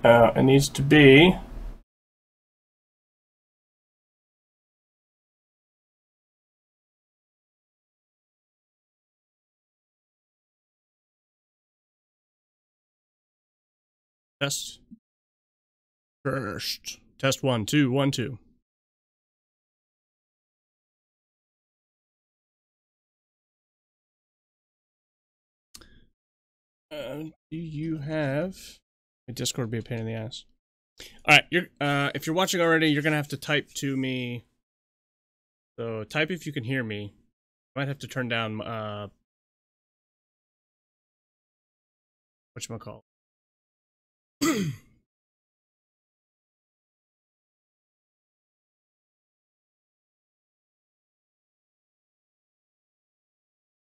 It needs to be. Test. First. Test 1, 2, 1, 2. Do you have... Discord be a pain in the ass. Alright, if you're watching already, you're gonna have to type to me. So, type if you can hear me. I might have to turn down, whatchamacallit.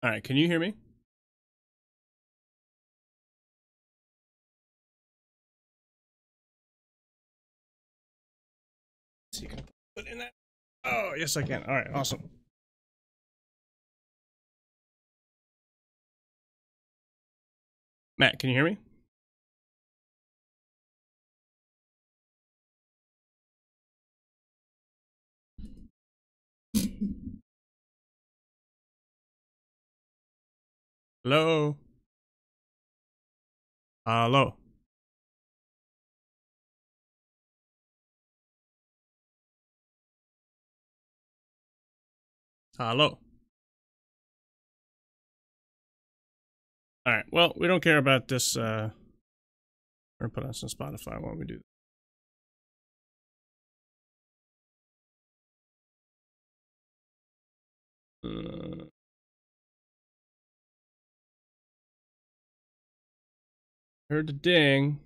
Alright, can you hear me? So you can put in that. Oh, yes I can. Alright, awesome. Matt, can you hear me? Hello? Hello? Hello? Alright, well, we don't care about this, we're gonna put us on Spotify while we do that. Heard the ding.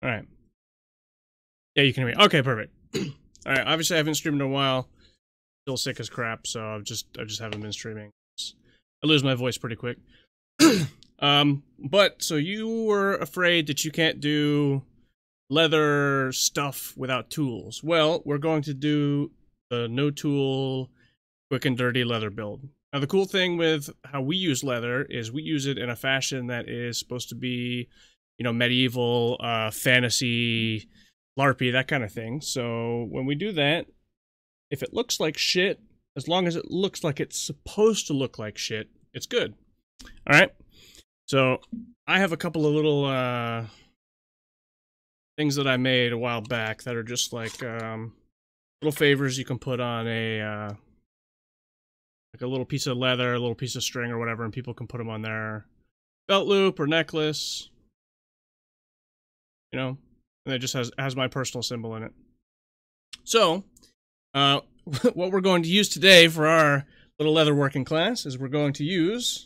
Alright. Yeah, you can hear me. Okay, perfect. Alright, obviously I haven't streamed in a while. Still sick as crap, so I just haven't been streaming. I lose my voice pretty quick. But so you were afraid that you can't do leather stuff without tools. Well, we're going to do the no tool, quick and dirty leather build. Now the cool thing with how we use leather is we use it in a fashion that is supposed to be, you know, medieval, fantasy, LARPy, that kind of thing. So when we do that, if it looks like shit, as long as it looks like it's supposed to look like shit, it's good. Alright? So, I have a couple of little, things that I made a while back that are just like, little favors you can put on a, like a little piece of leather, a little piece of string or whatever, and people can put them on their belt loop or necklace. You know? And it just has my personal symbol in it. So, what we're going to use today for our little leather working class is we're going to use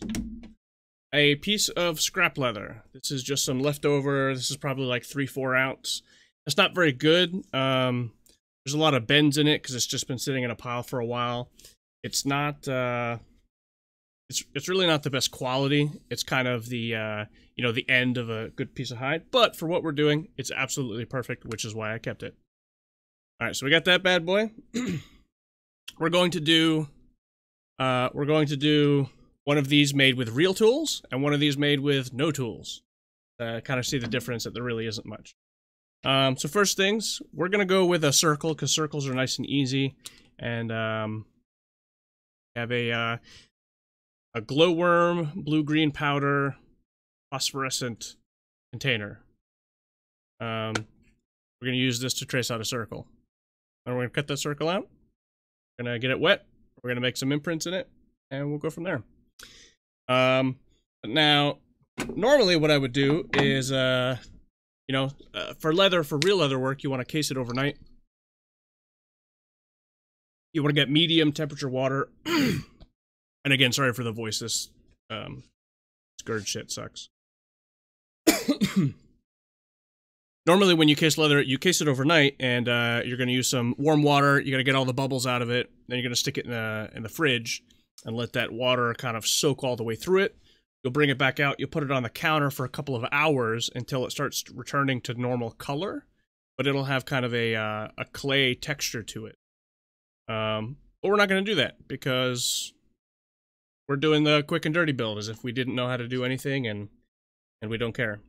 a piece of scrap leather. This is just some leftover. This is probably like 3-4 ounce. It's not very good. There's a lot of bends in it because it's just been sitting in a pile for a while. It's not. It's really not the best quality. It's kind of the you know, the end of a good piece of hide. But for what we're doing, it's absolutely perfect, which is why I kept it. All right, so we got that bad boy. We're going to do one of these made with real tools and one of these made with no tools. Kind of see the difference that there really isn't much. So first things, we're gonna go with a circle because circles are nice and easy, and have a glowworm blue-green powder phosphorescent container. We're gonna use this to trace out a circle. And we're gonna cut that circle out. We're gonna get it wet. We're gonna make some imprints in it, and we'll go from there. Now, normally what I would do is, you know, for real leather work, you want to case it overnight. You want to get medium temperature water. And again, sorry for the voice. This scourge shit sucks. Normally, when you case leather, you case it overnight, and you're going to use some warm water. You're going to get all the bubbles out of it. Then you're going to stick it in the fridge and let that water kind of soak all the way through it. You'll bring it back out. You'll put it on the counter for a couple of hours until it starts returning to normal color, but it'll have kind of a clay texture to it. But we're not going to do that because we're doing the quick and dirty build as if we didn't know how to do anything, and we don't care.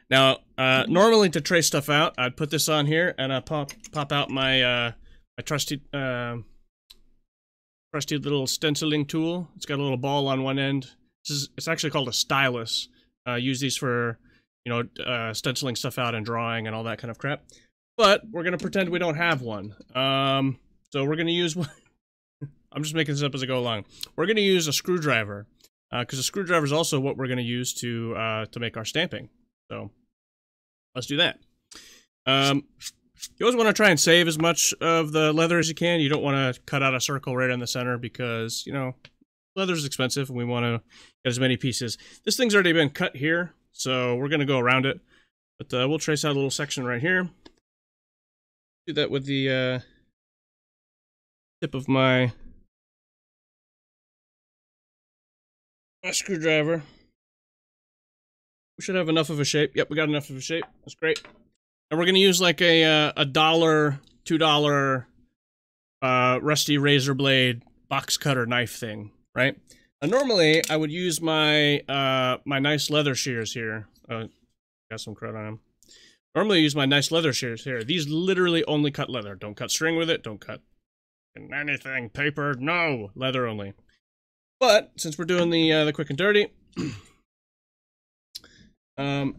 Now, normally to trace stuff out, I'd put this on here and I pop out my my trusty little stenciling tool. It's got a little ball on one end. It's actually called a stylus. Use these for, you know, stenciling stuff out and drawing and all that kind of crap. But we're gonna pretend we don't have one. So we're gonna use one. I'm just making this up as I go along. We're gonna use a screwdriver, because a screwdriver is also what we're gonna use to make our stamping. So let's do that. You always want to try and save as much of the leather as you can. You don't want to cut out a circle right in the center because, you know, leather is expensive and we want to get as many pieces. This thing's already been cut here, so we're going to go around it. But we'll trace out a little section right here. Do that with the tip of my screwdriver. We should have enough of a shape. Yep, we got enough of a shape. That's great. And we're going to use like a $1, $2 rusty razor blade box cutter knife thing, right? Normally, I would use my my nice leather shears here. Got some crud on them. Normally, I use my nice leather shears here. These literally only cut leather. Don't cut string with it. Don't cut anything. Paper, no. Leather only. But since we're doing the quick and dirty, now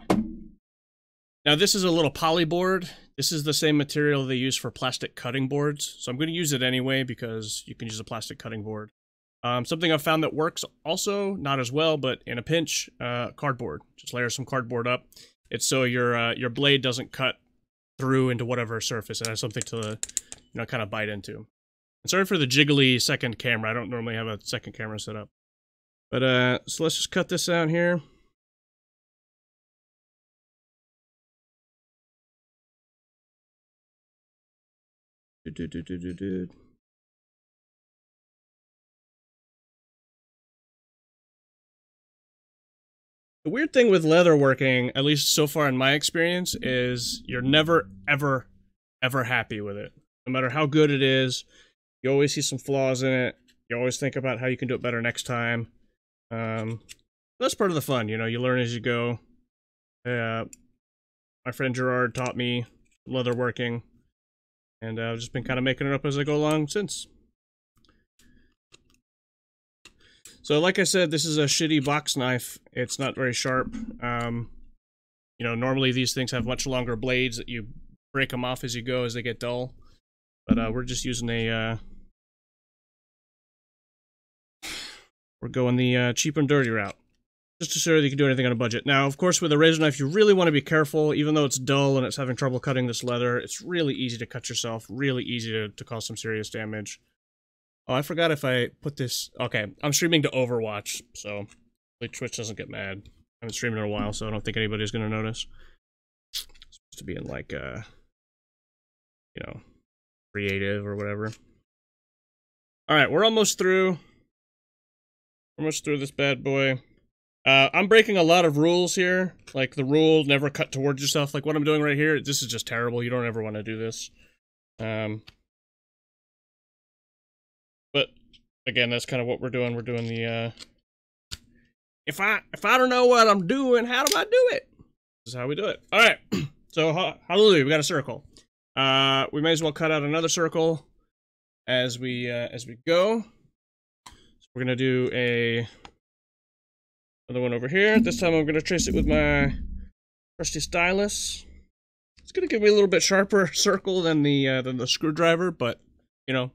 this is a little poly board. This is the same material they use for plastic cutting boards. So I'm going to use it anyway because you can use a plastic cutting board. Something I've found that works also, not as well, but in a pinch, cardboard. Just layer some cardboard up. It's so your blade doesn't cut through into whatever surface. It has something to, you know, kind of bite into. And sorry for the jiggly second camera. I don't normally have a second camera set up. But so let's just cut this out here. The weird thing with leather working, at least so far in my experience, is you're never, ever, ever happy with it. No matter how good it is, you always see some flaws in it. You always think about how you can do it better next time. That's part of the fun, you know, you learn as you go. My friend Gerard taught me leather working. And I've just been kind of making it up as I go along since. So like I said, this is a shitty box knife. It's not very sharp. You know, normally these things have much longer blades that you break them off as you go as they get dull. But we're just using a... we're going the cheap and dirty route. Just to show that you can do anything on a budget. Now, of course, with a razor knife, you really want to be careful. Even though it's dull and it's having trouble cutting this leather, it's really easy to cut yourself. Really easy to cause some serious damage. Oh, I forgot if I put this... Okay, I'm streaming to Overwatch, so Twitch doesn't get mad. I haven't streamed in a while, so I don't think anybody's going to notice. It's supposed to be in, like, you know, creative or whatever. Alright, we're almost through. Almost through this bad boy. I'm breaking a lot of rules here, like the rule never cut towards yourself, like what I'm doing right here. This is just terrible. You don't ever want to do this. But again, that's kind of what we're doing. We're doing the if I don't know what I'm doing, how do I do it? This is how we do it. All right. So hallelujah, we got a circle. We may as well cut out another circle as we go. So we're gonna do another one over here. This time I'm going to trace it with my trusty stylus. It's going to give me a little bit sharper circle than the screwdriver, but, you know,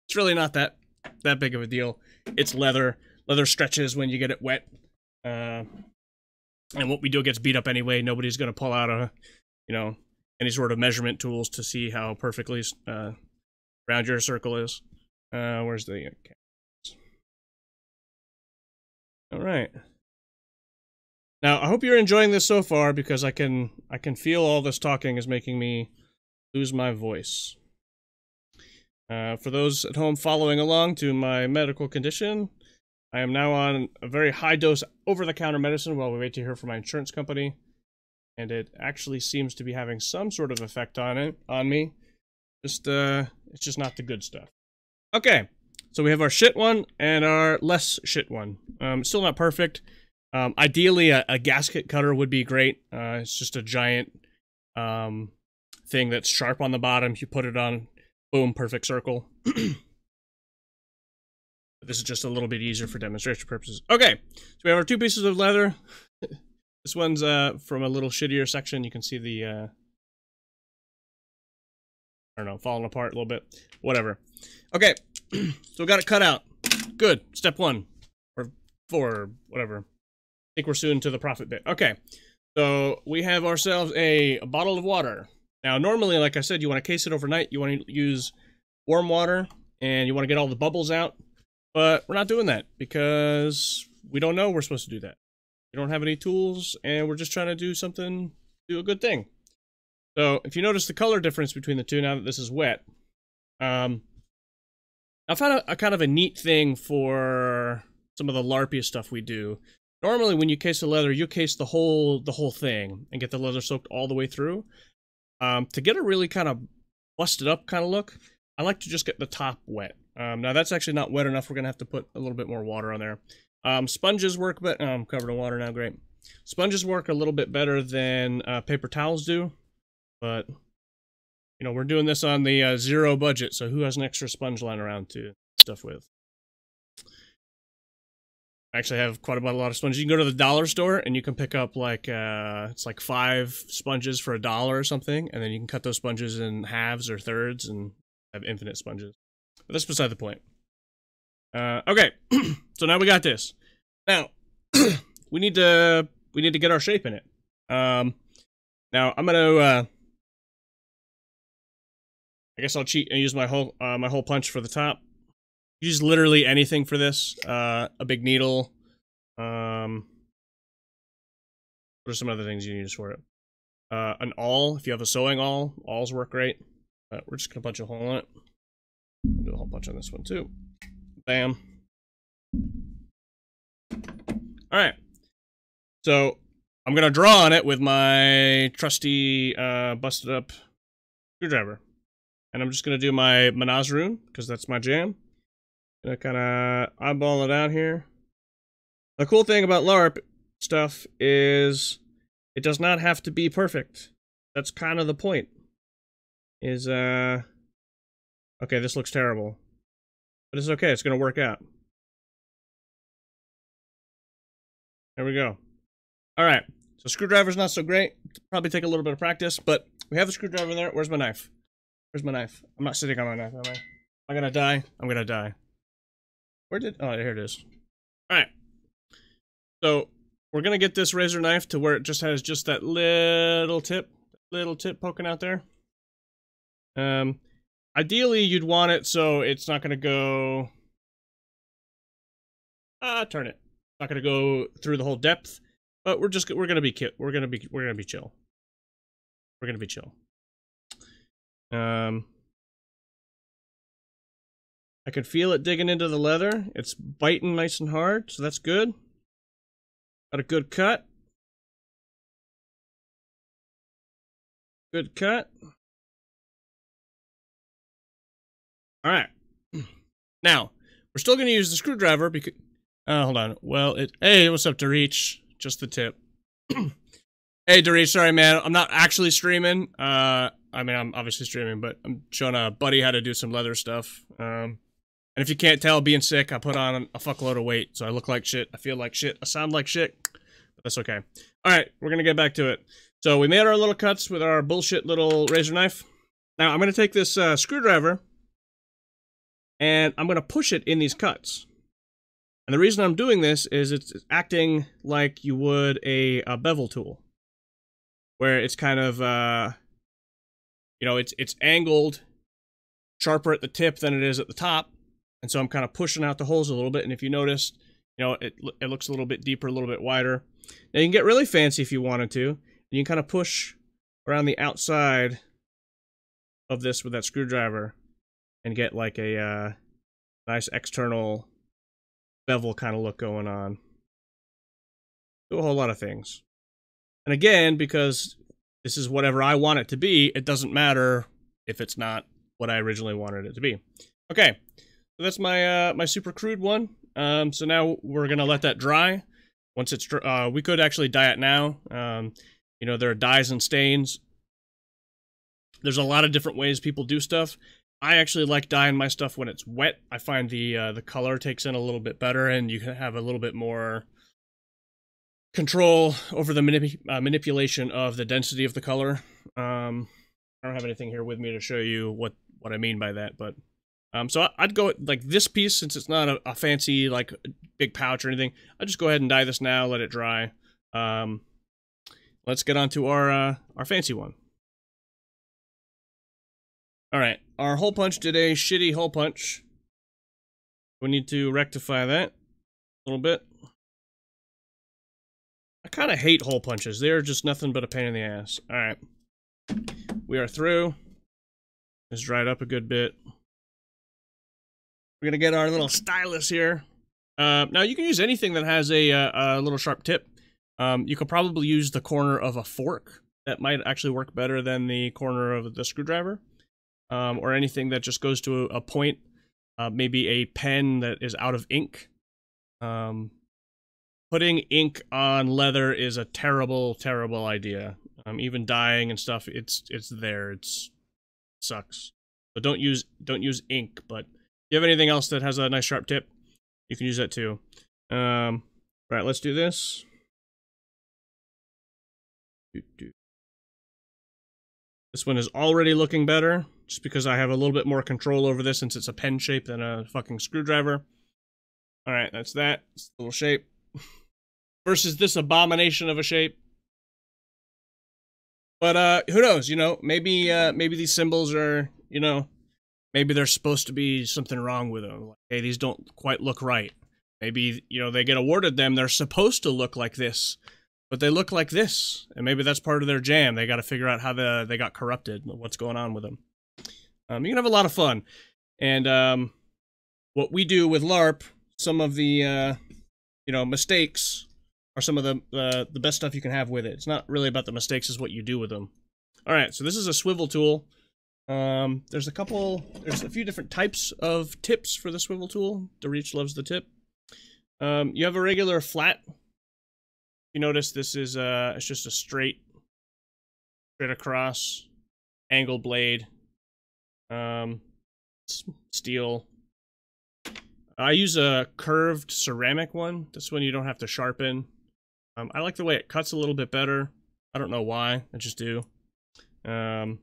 it's really not that big of a deal. It's leather. Leather stretches when you get it wet. And what we do gets beat up anyway. Nobody's going to pull out you know, any sort of measurement tools to see how perfectly round your circle is. Where's the... Alright. Now, I hope you're enjoying this so far, because I can feel all this talking is making me lose my voice. For those at home following along to my medical condition, I am now on a very high-dose over-the-counter medicine while we wait to hear from my insurance company. And it actually seems to be having some sort of effect on me. It's just not the good stuff. Okay, so we have our shit one and our less shit one. Still not perfect. Ideally, a gasket cutter would be great. It's just a giant thing that's sharp on the bottom. You put it on, boom, perfect circle. This is just a little bit easier for demonstration purposes. Okay, so we have our 2 pieces of leather. This one's from a little shittier section. You can see the, I don't know, falling apart a little bit. Whatever. Okay, so we got it cut out. Good, step 1. Or 4, or whatever. I think we're soon to the profit bit. Okay, so we have ourselves a bottle of water. Now, normally, like I said, you want to case it overnight. You want to use warm water, and you want to get all the bubbles out. But we're not doing that, because we don't know we're supposed to do that. We don't have any tools, and we're just trying to do something, do a good thing. So, if you notice the color difference between the two now that this is wet, I found a kind of a neat thing for some of the LARPy stuff we do. Normally, when you case the leather, you case the whole thing and get the leather soaked all the way through. To get a really kind of busted up kind of look, I like to just get the top wet. Now that's actually not wet enough. We're gonna have to put a little bit more water on there. Sponges work, but I'm covered in water now. Great. Sponges work a little bit better than paper towels do, but you know, we're doing this on the 0 budget, so who has an extra sponge lying around to stuff with? I actually have quite a lot of sponges. You can go to the dollar store and you can pick up like it's like 5 sponges for $1 or something, and then you can cut those sponges in halves or thirds and have infinite sponges. But that's beside the point. Okay, so now we got this. Now we need to get our shape in it. Now I'm gonna I guess I'll cheat and use my whole punch for the top. Use literally anything for this. A big needle. What are some other things you use for it? An awl. If you have a sewing awl, awls work great. We're just gonna punch a hole in it. Do a hole punch on this one too. Bam. Alright. So, I'm gonna draw on it with my trusty, busted up screwdriver. And I'm just gonna do my Manaz because that's my jam. Gonna kinda eyeball it out here. The cool thing about LARP stuff is it does not have to be perfect. That's kind of the point. Is, okay, this looks terrible. But it's okay, it's gonna work out. There we go. Alright, so screwdriver's not so great. Probably take a little bit of practice, but we have the screwdriver there. Where's my knife? Where's my knife? I'm not sitting on my knife, am I? Am I gonna die? I'm gonna die. Where did... oh, here it is. Alright. So, we're gonna get this razor knife to where it just has just that little tip poking out there. Ideally, you'd want it so it's not gonna go... turn it. It's not gonna go through the whole depth, but we're gonna be chill. We're gonna be chill. We're gonna be chill. I can feel it digging into the leather. It's biting nice and hard, so that's good. Got a good cut. Good cut. Alright. Now, we're still going to use the screwdriver because... hold on. Well, hey, what's up, Doreach? Just the tip. Hey, Doreach, sorry, man. I'm not actually streaming. I mean, I'm obviously streaming, but I'm showing a buddy how to do some leather stuff. And if you can't tell, being sick, I put on a fuckload of weight, so I look like shit, I feel like shit, I sound like shit, but that's okay. Alright, we're gonna get back to it. So we made our little cuts with our bullshit little razor knife. Now, I'm gonna take this screwdriver, and I'm gonna push it in these cuts. And the reason I'm doing this is it's acting like you would a bevel tool. Where it's kind of, you know, it's angled sharper at the tip than it is at the top. And so I'm kind of pushing out the holes a little bit. And if you notice, you know, it looks a little bit deeper, a little bit wider. Now you can get really fancy if you wanted to. You can kind of push around the outside of this with that screwdriver and get like a nice external bevel kind of look going on. Do a whole lot of things. And again, because this is whatever I want it to be, it doesn't matter if it's not what I originally wanted it to be. Okay, that's my my super crude one. So now we're gonna let that dry. Once it's we could actually dye it now. You know, there are dyes and stains. There's a lot of different ways people do stuff. I actually like dyeing my stuff when it's wet. I find the color takes in a little bit better, and you can have a little bit more control over the manipulation of the density of the color. I don't have anything here with me to show you what I mean by that, but so I'd go like this piece, since it's not a fancy like big pouch or anything. I'll just go ahead and dye this now, let it dry. Let's get on to our fancy one. All right, our hole punch did a shitty hole punch. We need to rectify that a little bit. I kind of hate hole punches. They're just nothing but a pain in the ass. All right, we are through. It's dried up a good bit. We're gonna get our little stylus here. Now you can use anything that has a little sharp tip. You could probably use the corner of a fork. That might actually work better than the corner of the screwdriver. Or anything that just goes to a point. Maybe a pen that is out of ink. Putting ink on leather is a terrible, terrible idea. Even dyeing and stuff, it's there. It sucks. So don't use ink. But if you have anything else that has a nice sharp tip, you can use that too. Right, let's do this. This one is already looking better, just because I have a little bit more control over this since it's a pen shape than a fucking screwdriver. Alright, that's that. It's a little shape. Versus this abomination of a shape. But, who knows, you know, maybe these symbols are, you know, maybe there's supposed to be something wrong with them. Like, hey, these don't quite look right. Maybe, you know, they get awarded them, they're supposed to look like this. But they look like this, and maybe that's part of their jam. They got to figure out how they got corrupted, what's going on with them. You can have a lot of fun. And what we do with LARP, some of the, you know, mistakes are some of the best stuff you can have with it. It's not really about the mistakes, it's what you do with them. All right, so this is a swivel tool. There's a few different types of tips for the swivel tool. DeReach loves the tip. You have a regular flat. You notice this is it's just a straight across angle blade, steel. I use a curved ceramic one. This one you don't have to sharpen. I like the way it cuts a little bit better. I don't know why, I just do. So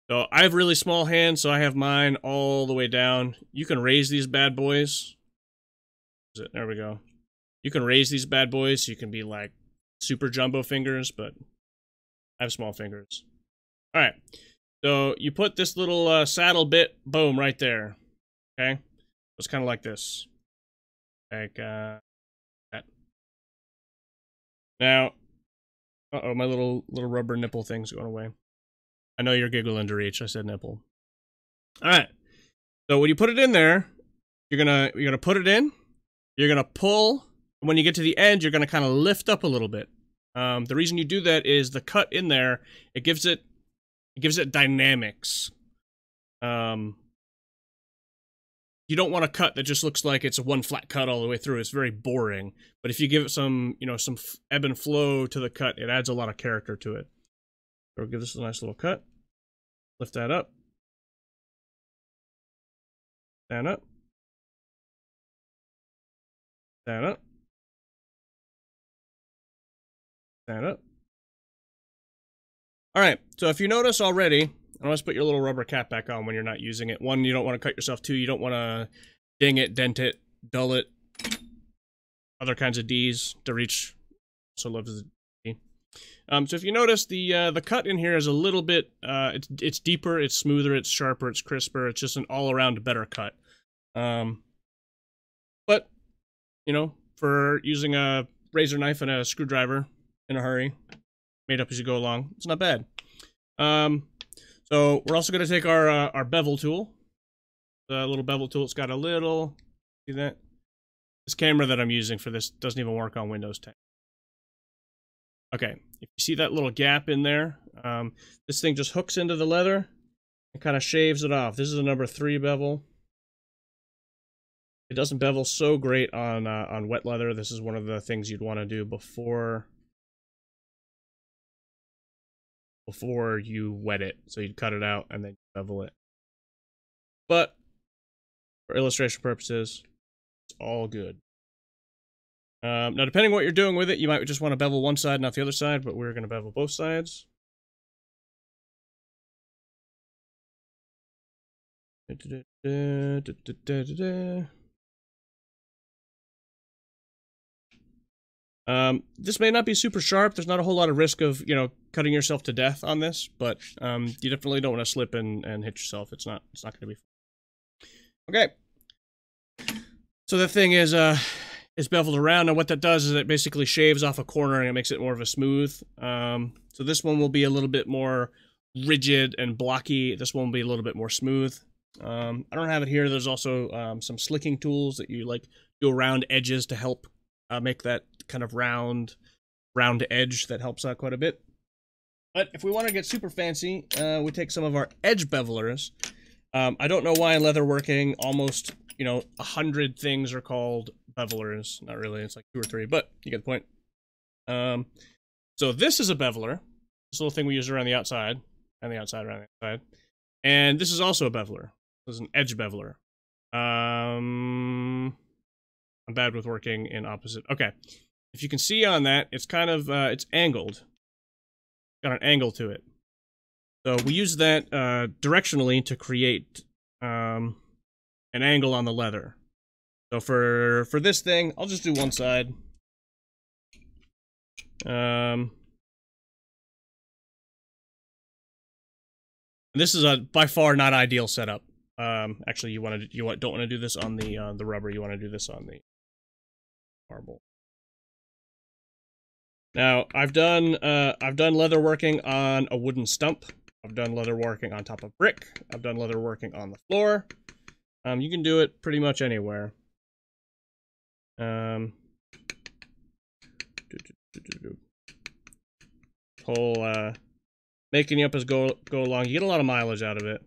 I have really small hands, so I have mine all the way down. You can raise these bad boys. There we go. You can raise these bad boys, so you can be like super jumbo fingers, but I have small fingers. Alright, so you put this little saddle bit, boom, right there. Okay? It's kind of like this. Like, that. Now, uh-oh, my little rubber nipple thing's going away. I know you're giggling to reach, I said nipple. Alright, so when you put it in there, you're gonna put it in, you're gonna pull. When you get to the end, you're going to kind of lift up a little bit. The reason you do that is the cut in there, it gives it dynamics. You don't want a cut that just looks like it's a one flat cut all the way through. It's very boring. But if you give it some, you know, some ebb and flow to the cut, it adds a lot of character to it. So we'll give this a nice little cut. Lift that up. Stand up. Stand up. Stand up. Alright, so if you notice already, I always put your little rubber cap back on when you're not using it. One, you don't want to cut yourself. Two, you don't want to ding it, dent it, dull it. Other kinds of D's. DeReach also loves the D. So if you notice, the cut in here is a little bit, it's deeper, it's smoother, it's sharper, it's crisper. It's just an all-around better cut. But, you know, for using a razor knife and a screwdriver in a hurry, made up as you go along, it's not bad. So we're also going to take our bevel tool, the little bevel tool. It's got a little, see that? This camera that I'm using for this doesn't even work on Windows 10. Okay, if you see that little gap in there, this thing just hooks into the leather and kind of shaves it off. This is a number 3 bevel. It doesn't bevel so great on wet leather. This is one of the things you'd want to do before you wet it. So you'd cut it out and then bevel it. But for illustration purposes, it's all good. Now, depending on what you're doing with it, you might just want to bevel one side, not the other side, but we're going to bevel both sides. This may not be super sharp. There's not a whole lot of risk of, you know, cutting yourself to death on this, but you definitely don't want to slip and hit yourself. It's not going to be fun. Okay. So the thing is beveled around, and what that does is it basically shaves off a corner and it makes it more of a smooth. So this one will be a little bit more rigid and blocky. This one will be a little bit more smooth. I don't have it here. There's also some slicking tools that you like do around edges to help make that kind of round edge. That helps out quite a bit. But if we want to get super fancy, we take some of our edge bevelers. I don't know why in leatherworking almost, you know, 100 things are called bevelers. Not really, it's like 2 or 3, but you get the point. So this is a beveler. This little thing we use around the outside, and the outside, around the outside. And this is also a beveler. This is an edge beveler. I'm bad with working in opposite. Okay. If you can see on that, it's kind of, it's angled. Got an angle to it. So we use that directionally to create an angle on the leather. So for this thing, I'll just do one side. This is a by far not ideal setup. Actually, don't want to do this on the rubber. You want to do this on the marble. Now I've done leather working on a wooden stump. I've done leather working on top of brick. I've done leather working on the floor. You can do it pretty much anywhere. Whole making you up as go along. You get a lot of mileage out of it.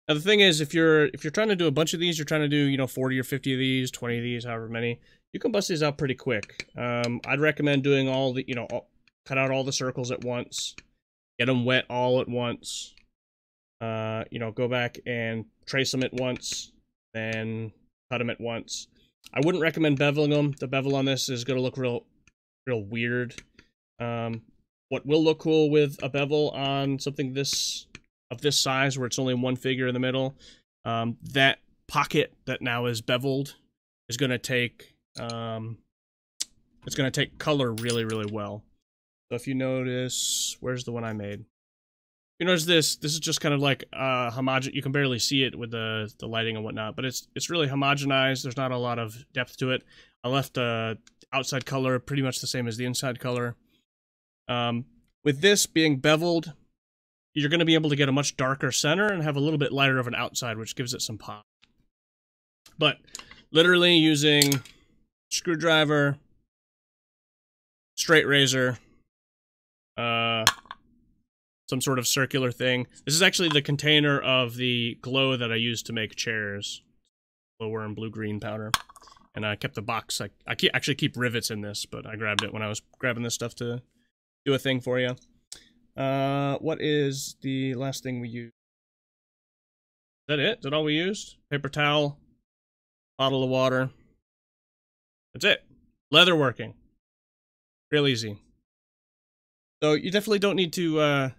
Now the thing is, if you're trying to do a bunch of these, you're trying to do, you know, 40 or 50 of these, 20 of these, however many, you can bust these out pretty quick. I'd recommend doing all the, you know, cut out all the circles at once, get them wet all at once. You know, go back and trace them at once, then cut them at once. I wouldn't recommend beveling them. The bevel on this is going to look real weird. What will look cool with a bevel on something of this size, where it's only one figure in the middle, that pocket that now is beveled is going to take it's going to take color really well. So if you notice, where's the one I made? You notice this is just kind of like homogeneous. You can barely see it with the lighting and whatnot, but it's really homogenized. There's not a lot of depth to it. I left the outside color pretty much the same as the inside color. With this being beveled, you're going to be able to get a much darker center and have a little bit lighter of an outside, which gives it some pop. But literally using screwdriver, straight razor, some sort of circular thing. This is actually the container of the glow that I used to make chairs. Glowworm blue-green powder. And I kept the box. I actually keep rivets in this, but I grabbed it when I was grabbing this stuff to do a thing for you. What is the last thing we used? Is that it? Is that all we used? Paper towel, bottle of water. That's it. Leather working. Real easy. So you definitely don't need to,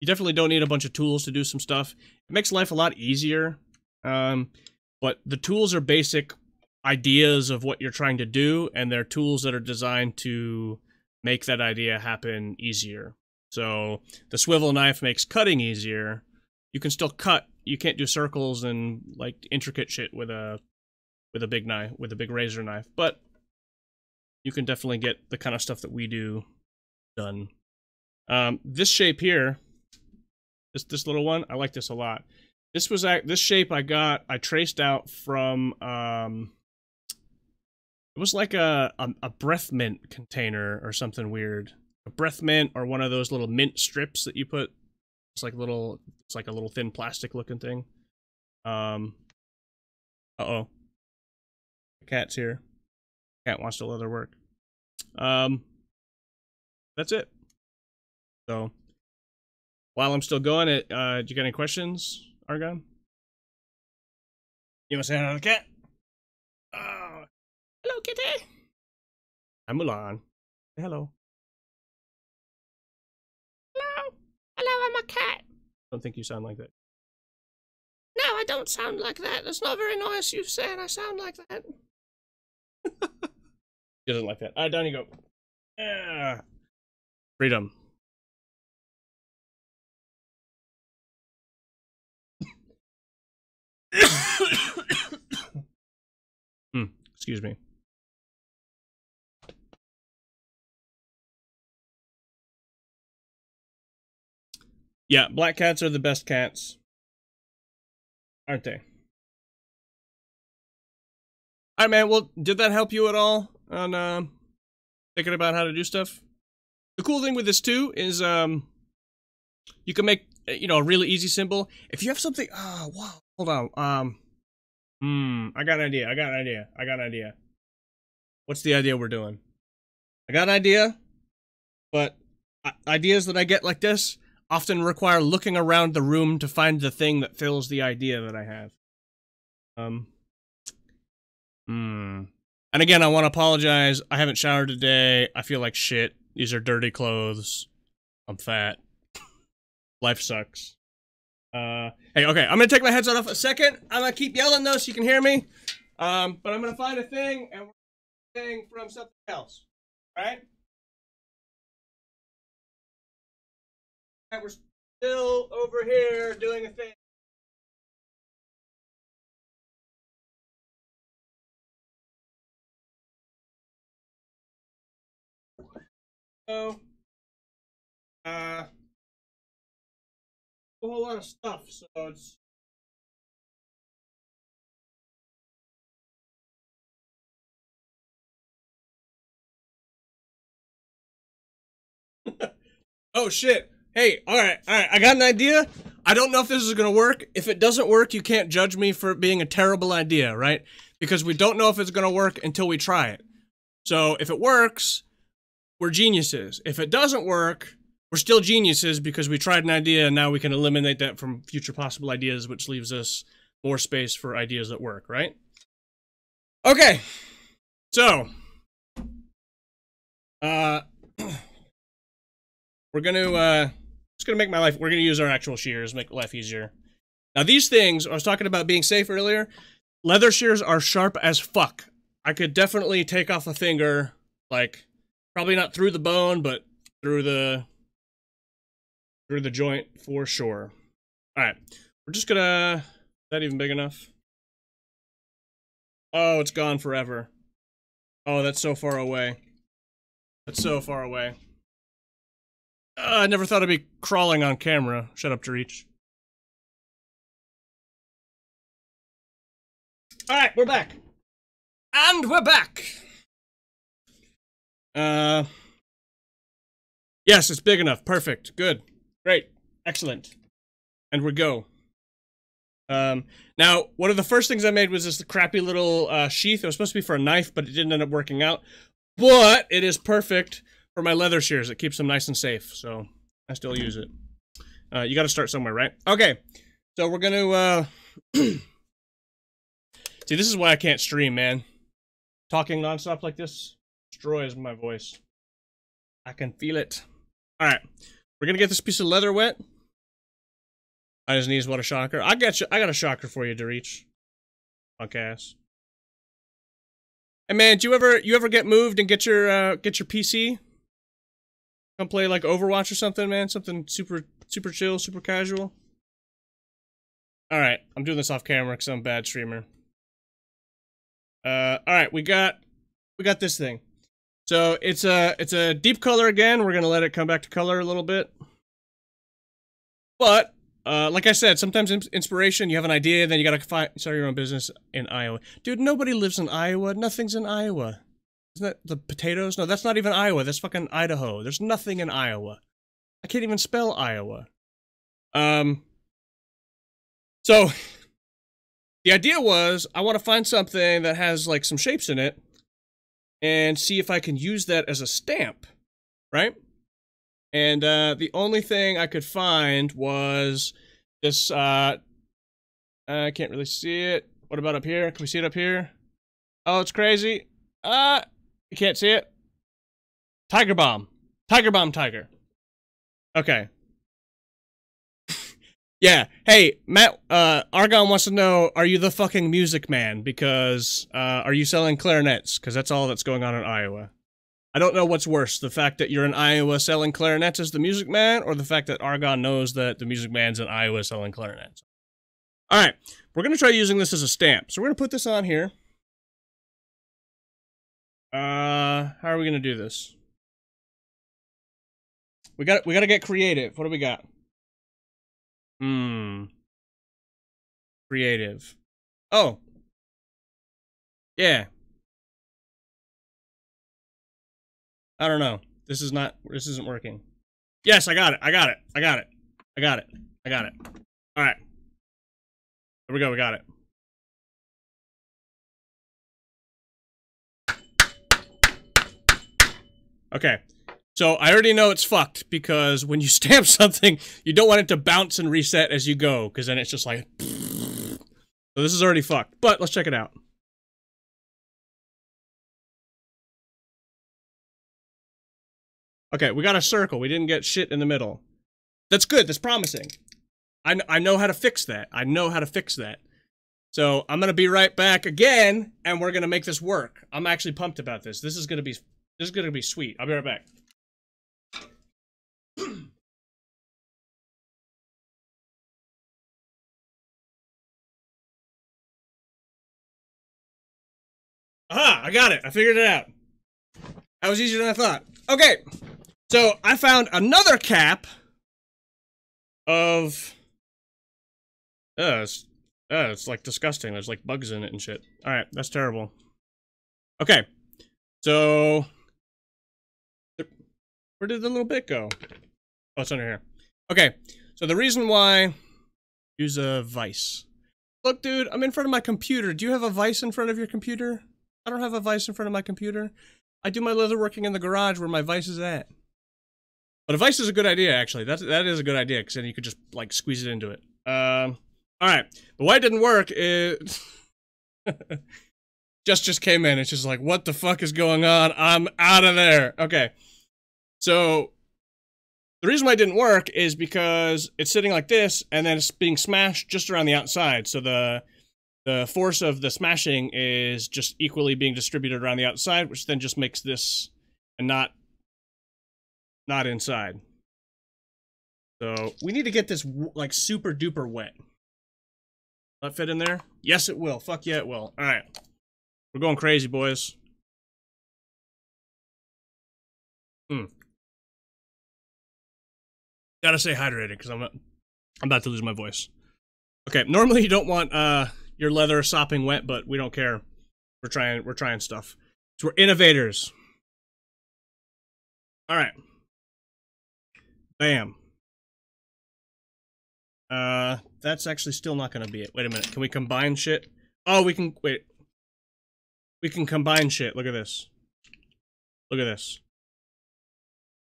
you definitely don't need a bunch of tools to do some stuff. It makes life a lot easier. But the tools are basic ideas of what you're trying to do, and they're tools that are designed to make that idea happen easier. So the swivel knife makes cutting easier. You can still cut. You can't do circles and like intricate shit with a big knife, with a big razor knife, but you can definitely get the kind of stuff that we do done. This shape here, this little one, I like this a lot. This shape I traced out from it was like a breath mint container or something weird. A breath mint, or one of those little mint strips that you put. It's like a little thin plastic looking thing. Uh-oh. cat's here. Cat wants to leather work. That's it. So, while I'm still going, do you got any questions, Argon? You want to say hi to the cat? Oh, hello, kitty. I'm Mulan. Hello. Hello. Hello, I'm a cat. I don't think you sound like that. No, I don't sound like that. That's not very nice. You said I sound like that. He doesn't like that. Alright, down you go. Freedom. Excuse me. Yeah, black cats are the best cats. Aren't they? Alright, man, well, did that help you at all on, thinking about how to do stuff? The cool thing with this, too, is, you can make, you know, a really easy symbol. If you have something, oh, wow, hold on, I got an idea. What's the idea we're doing? I got an idea, but ideas that I get like this often require looking around the room to find the thing that fills the idea that I have. And again, I want to apologize. I haven't showered today. I feel like shit. These are dirty clothes. I'm fat. Life sucks. Hey, okay, I'm gonna take my headset off a second. I'm gonna keep yelling though so you can hear me. But I'm gonna find a thing and we're thing from something else. Alright? And we're still over here doing a thing. So, a whole lot of stuff, so it's oh shit. Hey, alright, I got an idea. I don't know if this is gonna work. If it doesn't work, you can't judge me for it being a terrible idea, right? Because we don't know if it's gonna work until we try it. So, if it works, we're geniuses. If it doesn't work, we're still geniuses because we tried an idea and now we can eliminate that from future possible ideas, which leaves us more space for ideas that work, right? Okay. So, we're gonna, just gonna make my life, we're gonna use our actual shears, make life easier. Now these things, I was talking about being safe earlier, leather shears are sharp as fuck. I could definitely take off a finger, like, probably not through the bone, but through the joint for sure. Alright, we're just gonna, is that even big enough? Oh, it's gone forever. Oh, that's so far away. That's so far away. I never thought I'd be crawling on camera. Shut up, Dreech. Alright, we're back. And we're back! Yes, it's big enough. Perfect. Good. Great. Excellent. And we go. Now, one of the first things I made was this crappy little, sheath. It was supposed to be for a knife, but it didn't end up working out. But it is perfect for my leather shears. It keeps them nice and safe, so I still use it. You gotta start somewhere, right? Okay. So we're gonna, see, this is why I can't stream, man. Talking nonstop like this destroys my voice. I can feel it. Alright. We're gonna get this piece of leather wet. I just need what a shocker. I got a shocker for you, Dereech. Punk ass. Hey man, do you ever get moved and get your PC? Come play like Overwatch or something, man? Something super chill, super casual? Alright, I'm doing this off camera because I'm a bad streamer. Alright, we got this thing. So it's a deep color again. We're gonna let it come back to color a little bit. But like I said, sometimes inspiration, you have an idea, then you gotta start your own business in Iowa. Dude, nobody lives in Iowa. Nothing's in Iowa. Isn't that the potatoes? No, that's not even Iowa. That's fucking Idaho. There's nothing in Iowa. I can't even spell Iowa. So, the idea was I want to find something that has like some shapes in it and see if I can use that as a stamp, right? And the only thing I could find was this, I can't really see it. What about up here? Can we see it up here? Oh, it's crazy. You can't see it. Tiger bomb. Tiger bomb tiger. Okay. Yeah. Hey, Matt, Argon wants to know, are you the fucking music man? Because, are you selling clarinets? Because that's all that's going on in Iowa. I don't know what's worse, the fact that you're in Iowa selling clarinets as the music man, or the fact that Argon knows that the music man's in Iowa selling clarinets. Alright, we're going to try using this as a stamp. So we're going to put this on here. How are we going to do this? We got to get creative. What do we got? Creative. Oh. Yeah. I don't know. This isn't working. Yes, I got it. I got it. I got it. I got it. I got it. All right. Here we go. We got it. Okay. So I already know it's fucked because when you stamp something, you don't want it to bounce and reset as you go, because then it's just like... So this is already fucked. But let's check it out. Okay, we got a circle. We didn't get shit in the middle. That's good. That's promising. I know how to fix that. I know how to fix that. So I'm gonna be right back again, and we're gonna make this work. I'm actually pumped about this. This is gonna be sweet. I'll be right back. Aha! I got it. I figured it out. That was easier than I thought. Okay. So I found another cap of... it's like disgusting. There's like bugs in it and shit. Alright, that's terrible. Okay. So... Where did the little bit go? Oh, it's under here. Okay. So the reason why... Use a vise. Look, dude, I'm in front of my computer. Do you have a vise in front of your computer? I don't have a vise in front of my computer. I do my leatherworking in the garage where my vise is at. But a vise is a good idea, actually. That is a good idea, because then you could just, like, squeeze it into it. Alright. But why it didn't work is... just came in. It's just like, what the fuck is going on? I'm out of there. Okay. So, the reason why it didn't work is because it's sitting like this, and then it's being smashed just around the outside. So the force of the smashing is just equally being distributed around the outside, which then just makes this and not inside. So we need to get this like super duper wet. Will that fit in there? Yes, it will. Fuck yeah, it will. All right, we're going crazy, boys. Gotta stay hydrated because I'm about to lose my voice. Okay, normally you don't want your leather sopping wet, but we don't care. We're trying stuff. So we're innovators. All right. Bam. That's actually still not gonna be it. Wait a minute. Can we combine shit? Oh, we can. Wait. We can combine shit. Look at this. Look at this.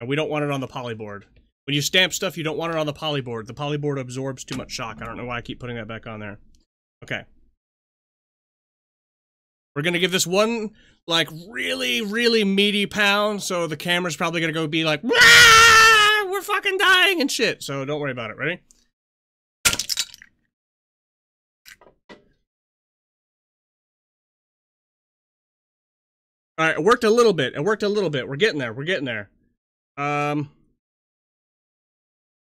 And we don't want it on the polyboard. When you stamp stuff, you don't want it on the polyboard. The polyboard absorbs too much shock. I don't know why I keep putting that back on there. Okay. We're gonna give this one, like, really, really meaty pound, so the camera's probably gonna go be like, we're fucking dying and shit. So don't worry about it. Ready? Alright, it worked a little bit. It worked a little bit. We're getting there. We're getting there.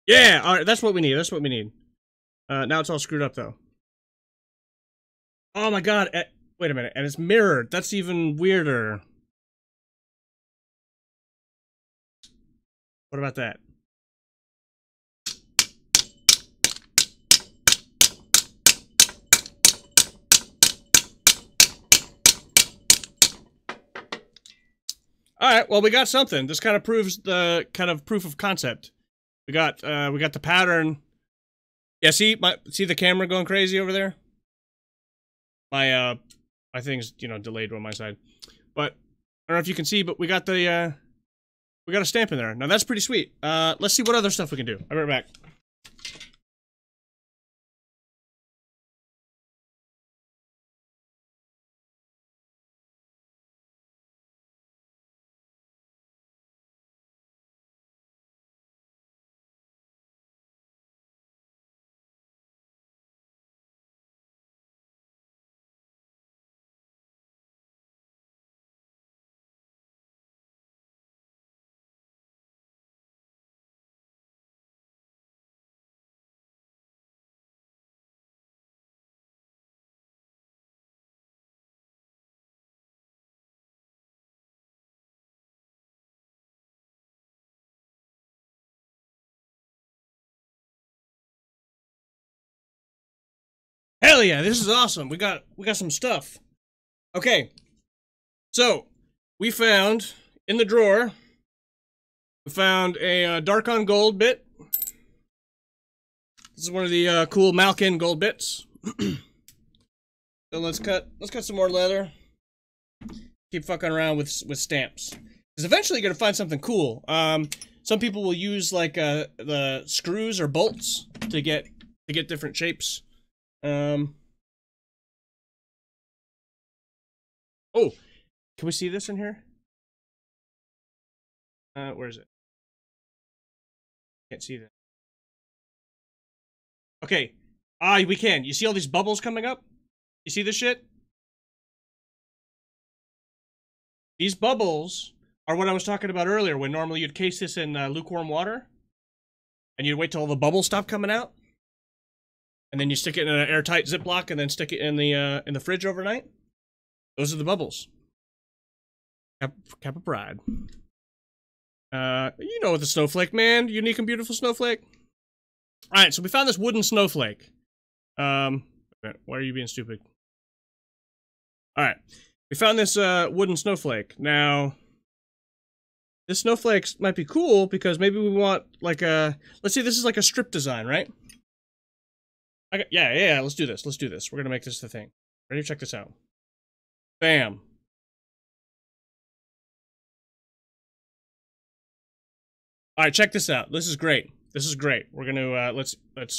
Yeah, alright, that's what we need. That's what we need. Now it's all screwed up, though. Oh my god. Wait a minute. And it's mirrored. That's even weirder. What about that? Alright, well, we got something. This kind of proves the kind of proof of concept. We got the pattern. Yeah, see the camera going crazy over there? my thing's, you know, delayed on my side. But I don't know if you can see, but we got the we got a stamp in there. Now that's pretty sweet. Let's see what other stuff we can do. I'll be right back. Hell yeah, this is awesome. We got some stuff. Okay. So, we found in the drawer, we found a dark on gold bit. This is one of the cool Malkin gold bits. So let's cut some more leather. Keep fucking around with stamps. Because eventually you're gonna find something cool. Some people will use like the screws or bolts to get different shapes. Oh, can we see this in here? Where is it? Can't see that. Okay. We can. You see all these bubbles coming up? You see this shit? These bubbles are what I was talking about earlier, when normally you'd case this in lukewarm water, and you'd wait till all the bubbles stop coming out, and then you stick it in an airtight Ziploc, and then stick it in the fridge overnight. Those are the bubbles. Cap of pride. You know, the snowflake, man. Unique and beautiful snowflake. Alright, so we found this wooden snowflake. Why are you being stupid? Alright. We found this wooden snowflake. Now, this snowflake might be cool because maybe we want like a... Let's say this is like a strip design, right? Yeah, let's do this. Let's do this. We're gonna make this the thing. Ready? Check this out. Bam. Alright, check this out. This is great. This is great. We're gonna, let's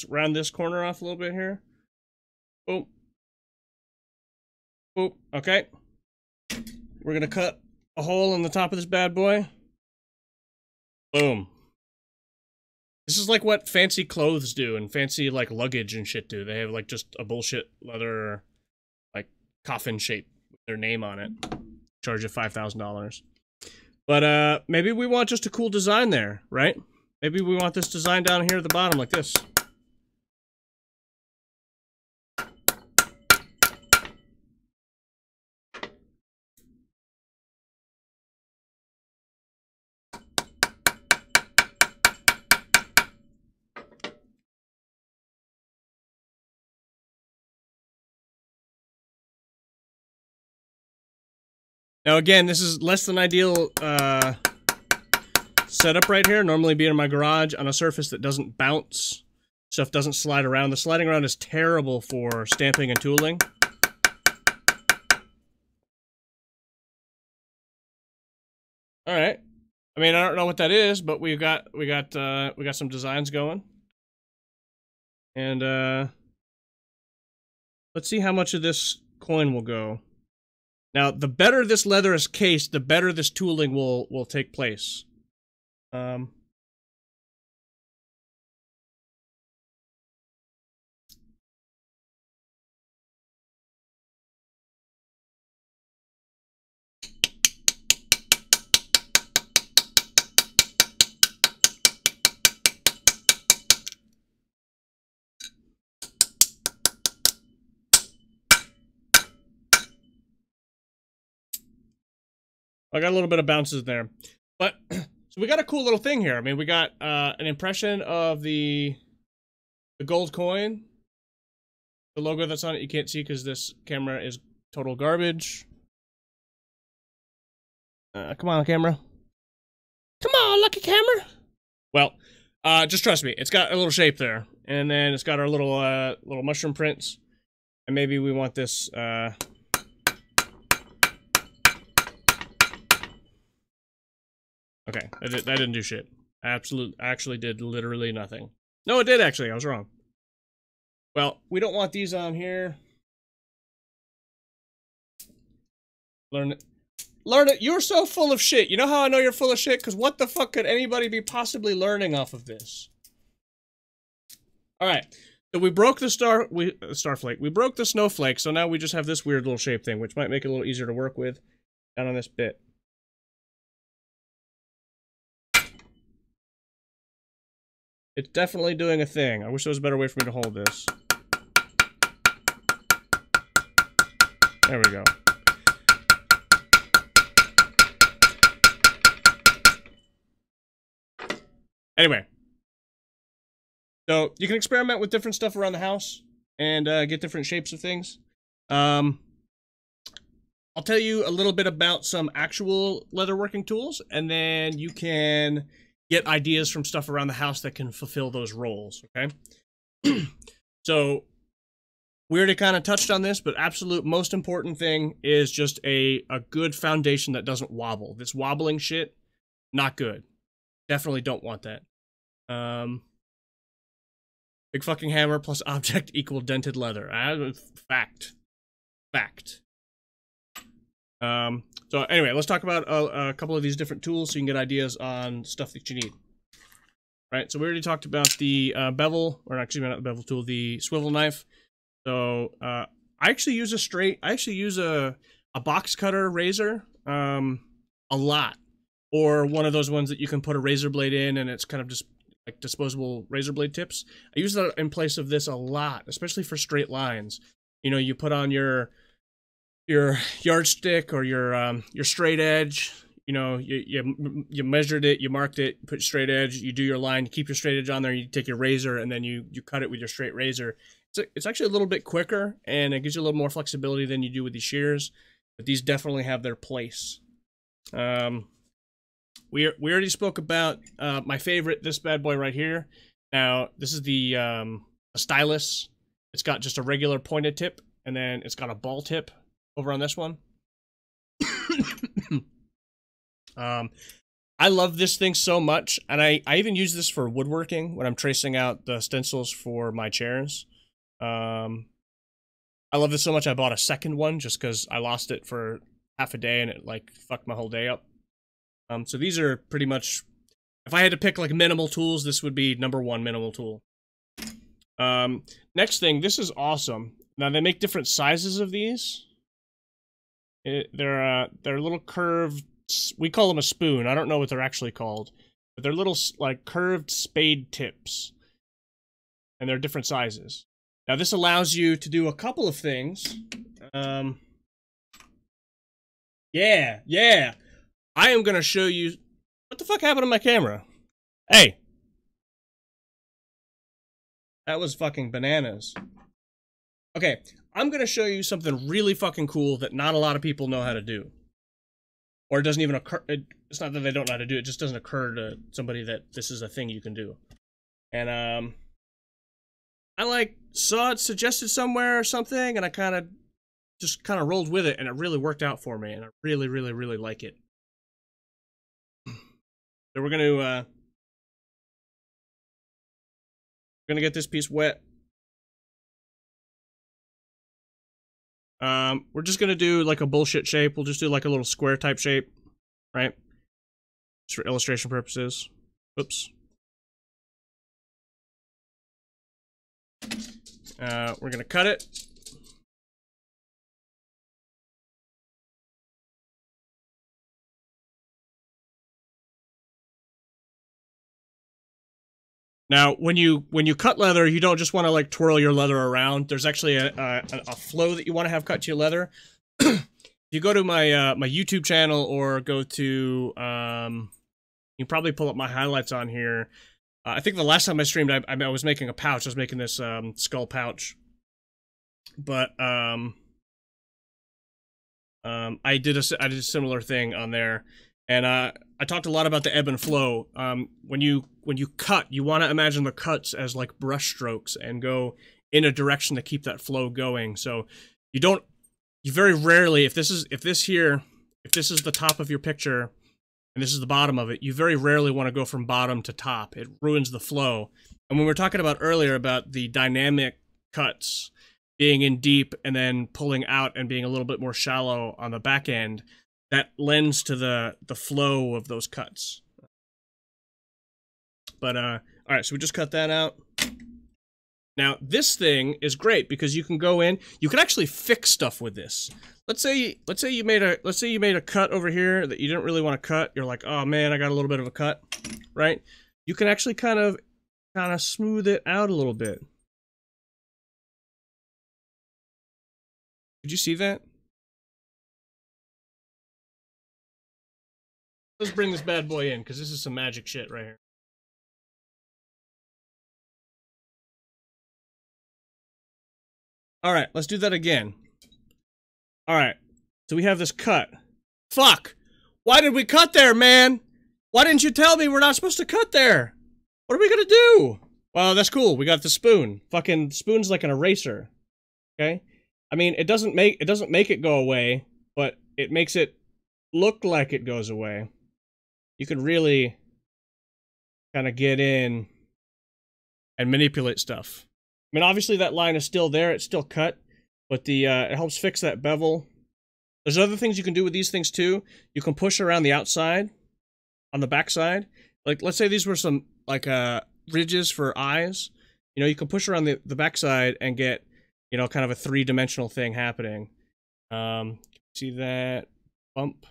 round this corner off a little bit here. Boom. Boom. Okay. We're gonna cut a hole in the top of this bad boy. Boom. This is like what fancy clothes do and fancy, like, luggage and shit do. They have, like, just a bullshit leather, like, coffin shape with their name on it. Charge you $5,000. But, maybe we want just a cool design there, right? Maybe we want this design down here at the bottom like this. Now again, this is less than ideal setup right here. Normally be in my garage on a surface that doesn't bounce. Stuff doesn't slide around. The sliding around is terrible for stamping and tooling. Alright. I mean, I don't know what that is, but we got some designs going. And let's see how much of this coin will go. Now, the better this leather is cased, the better this tooling will take place. I got a little bit of bounces there. But, so we got a cool little thing here. I mean, we got an impression of the gold coin. The logo that's on it you can't see because this camera is total garbage. Come on, camera. Come on, lucky camera. Well, just trust me. It's got a little shape there. And then it's got our little mushroom prints. And maybe we want this, okay, that didn't do shit. Actually did literally nothing. No, it did actually, I was wrong. Well, we don't want these on here. Learn it. Learn it. You're so full of shit. You know how I know you're full of shit? Because what the fuck could anybody be possibly learning off of this? Alright. So we broke the starflake. We broke the snowflake, so now we just have this weird little shape thing, which might make it a little easier to work with down on this bit. It's definitely doing a thing. I wish there was a better way for me to hold this. There we go. Anyway. So, you can experiment with different stuff around the house and get different shapes of things. I'll tell you a little bit about some actual leatherworking tools, and then you can get ideas from stuff around the house that can fulfill those roles, okay? So, we already kind of touched on this, but absolute most important thing is just a good foundation that doesn't wobble. This wobbling shit, not good. Definitely don't want that. Big fucking hammer plus object equal dented leather. Fact. So anyway, let's talk about a couple of these different tools so you can get ideas on stuff that you need. Right, so we already talked about the bevel, or actually not the bevel tool, the swivel knife. So I actually use a box cutter razor a lot, or one of those ones that you can put a razor blade in and it's kind of just like disposable razor blade tips. I use that in place of this a lot, especially for straight lines. You know, you put on your yardstick or your straight edge. You know, you measured it, you marked it, put straight edge, you do your line, you keep your straight edge on there, you take your razor and then you cut it with your straight razor. It's actually a little bit quicker and it gives you a little more flexibility than you do with these shears, but these definitely have their place. We already spoke about my favorite, this bad boy right here. Now, this is the stylus. It's got just a regular pointed tip, and then it's got a ball tip over on this one. I love this thing so much, and I even use this for woodworking when I'm tracing out the stencils for my chairs. I love this so much I bought a second one just because I lost it for half a day and it like fucked my whole day up. So these are pretty much, if I had to pick like minimal tools, this would be #1 minimal tool. Next thing, this is awesome. Now they make different sizes of these. They're little curved, we call them a spoon. I don't know what they're actually called, but they're little like curved spade tips. And they're different sizes. Now this allows you to do a couple of things. Yeah. I am gonna show you, what the fuck happened to my camera? Hey. That was fucking bananas. Okay, I'm gonna show you something really fucking cool that not a lot of people know how to do. Or it doesn't even occur, it's not that they don't know how to do it, just doesn't occur to somebody that this is a thing you can do. And, I like saw it suggested somewhere or something, and I just kind of rolled with it, and it really worked out for me, and I really, really, really like it. So we're gonna get this piece wet. We're just gonna do like a bullshit shape. We'll just do like a little square type shape, right? Just for illustration purposes. Oops. We're gonna cut it. Now, when you cut leather, you don't just want to like twirl your leather around. There's actually a flow that you want to have cut to your leather. If you go to my my YouTube channel or go to you can probably pull up my highlights on here. I think the last time I streamed, I was making a pouch. I was making this skull pouch, but I did a similar thing on there. And I talked a lot about the ebb and flow. When you cut, you want to imagine the cuts as like brush strokes and go in a direction to keep that flow going. So you very rarely, if this is the top of your picture and this is the bottom of it, you very rarely want to go from bottom to top. It ruins the flow. And when we were talking about earlier about the dynamic cuts being in deep and then pulling out and being a little bit more shallow on the back end, that lends to the flow of those cuts. But all right, so we just cut that out. Now this thing is great because you can go in, you can actually fix stuff with this. Let's say you made a cut over here that you didn't really want to cut. You're like, oh man, I got a little bit of a cut, right? You can actually kind of smooth it out a little bit. Did you see that? Let's bring this bad boy in, because this is some magic shit right here. Alright, let's do that again. Alright, so we have this cut. Fuck! Why did we cut there, man? Why didn't you tell me we're not supposed to cut there? What are we gonna do? Well, that's cool, we got the spoon. Fucking spoon's like an eraser. Okay? I mean, it doesn't make it go away, but it makes it look like it goes away. You can really kind of get in and manipulate stuff. I mean, obviously that line is still there, it's still cut, but it helps fix that bevel. There's other things you can do with these things too. You can push around the outside, on the back side. Like, let's say these were some, like, ridges for eyes. You know, you can push around the back side and get, you know, kind of a three-dimensional thing happening. See that bump?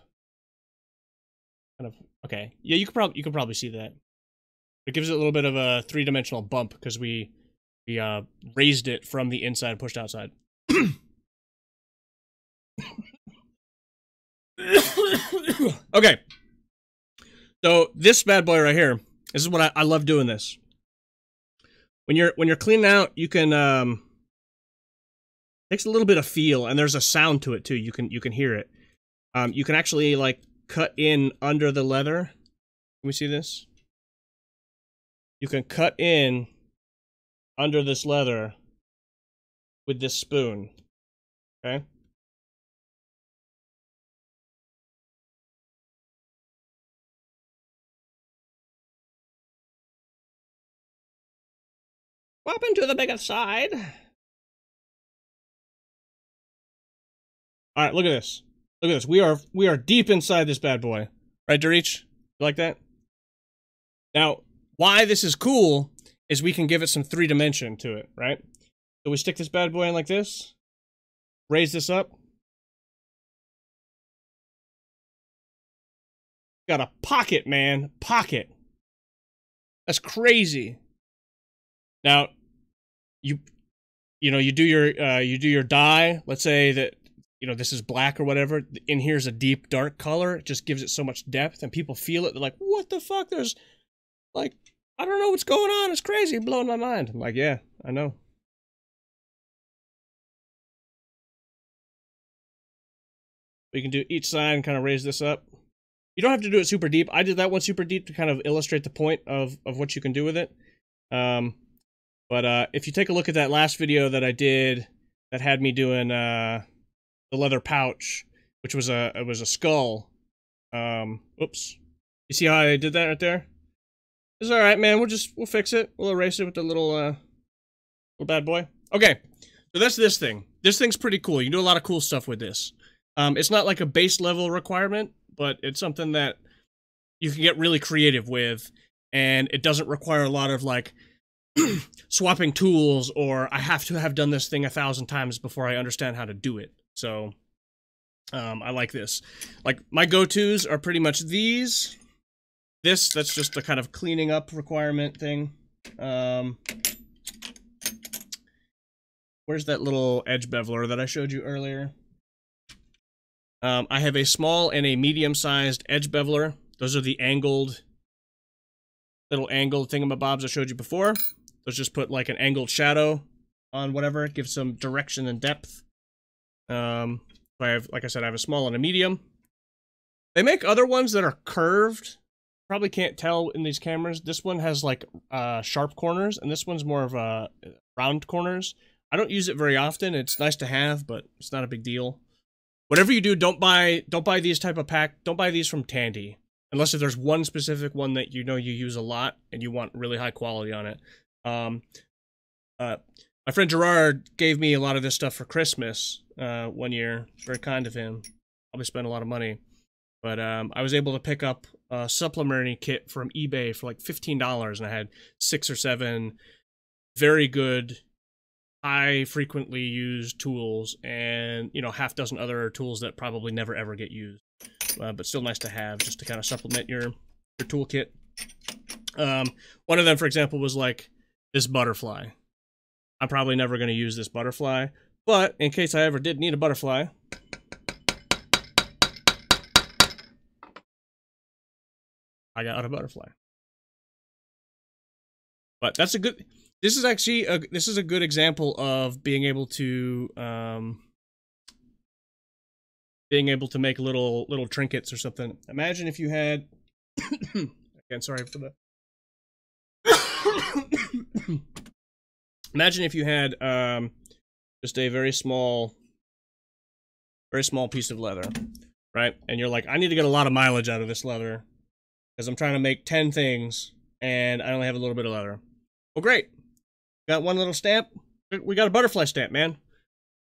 Kind of, okay. Yeah, you can probably see that. It gives it a little bit of a three-dimensional bump because we raised it from the inside and pushed outside. Okay. So this bad boy right here, this is what I love doing this. When you're cleaning out, you can takes a little bit of feel, and there's a sound to it too. You can hear it. You can actually like cut in under the leather. Can we see this? You can cut in under this leather with this spoon. Okay? Swap into the bigger side. Alright, look at this. Look at this. We are deep inside this bad boy. Right, Dorich? You like that? Now, why this is cool is we can give it some three-dimension to it, right? So we stick this bad boy in like this. Raise this up. Got a pocket, man. Pocket. That's crazy. Now, you do your dye. Let's say that, you know, this is black or whatever. In here's a deep dark color. It just gives it so much depth, and people feel it. They're like, "What the fuck? There's, like, I don't know what's going on. It's crazy, blowing my mind." I'm like, "Yeah, I know." We can do each side and kind of raise this up. You don't have to do it super deep. I did that one super deep to kind of illustrate the point of what you can do with it. But if you take a look at that last video that I did that had me doing the leather pouch, which was it was a skull. Oops. You see how I did that right there? It's all right, man. We'll fix it. We'll erase it with the little bad boy. Okay, so that's this thing. This thing's pretty cool. You can do a lot of cool stuff with this. It's not like a base level requirement, but it's something that you can get really creative with, and it doesn't require a lot of like swapping tools, or I have to have done this thing 1,000 times before I understand how to do it. So I like this. Like, my go-tos are pretty much these. That's just the kind of cleaning up requirement thing. Where's that little edge beveler that I showed you earlier? I have a small and a medium-sized edge beveler. Those are the little angled thingamabobs I showed you before. Those just put like an angled shadow on whatever. It gives some direction and depth. I have, like I said, I have a small and a medium. They make other ones that are curved. Probably can't tell in these cameras. This one has like sharp corners, and this one's more of a round corners. I don't use it very often. It's nice to have, but it's not a big deal. Whatever you do, don't buy these type of pack. Don't buy these from Tandy, unless if there's one specific one that you know you use a lot and you want really high quality on it. My friend Gerard gave me a lot of this stuff for Christmas one year. Very kind of him. Probably spent a lot of money. But I was able to pick up a supplementary kit from eBay for like $15, and I had 6 or 7 very good, high frequently used tools, and you know, half dozen other tools that probably never ever get used, but still nice to have just to kind of supplement your toolkit. One of them, for example, was like this butterfly. I'm probably never going to use this butterfly, but in case I ever did need a butterfly, I got a butterfly. But that's a good. This is actually this is a good example of being able to make little trinkets or something. Imagine if you had. Again, sorry for the. Imagine if you had just a very small piece of leather, right? And you're like, I need to get a lot of mileage out of this leather, because I'm trying to make 10 things, and I only have a little bit of leather. Well, great. Got one little stamp. We got a butterfly stamp, man.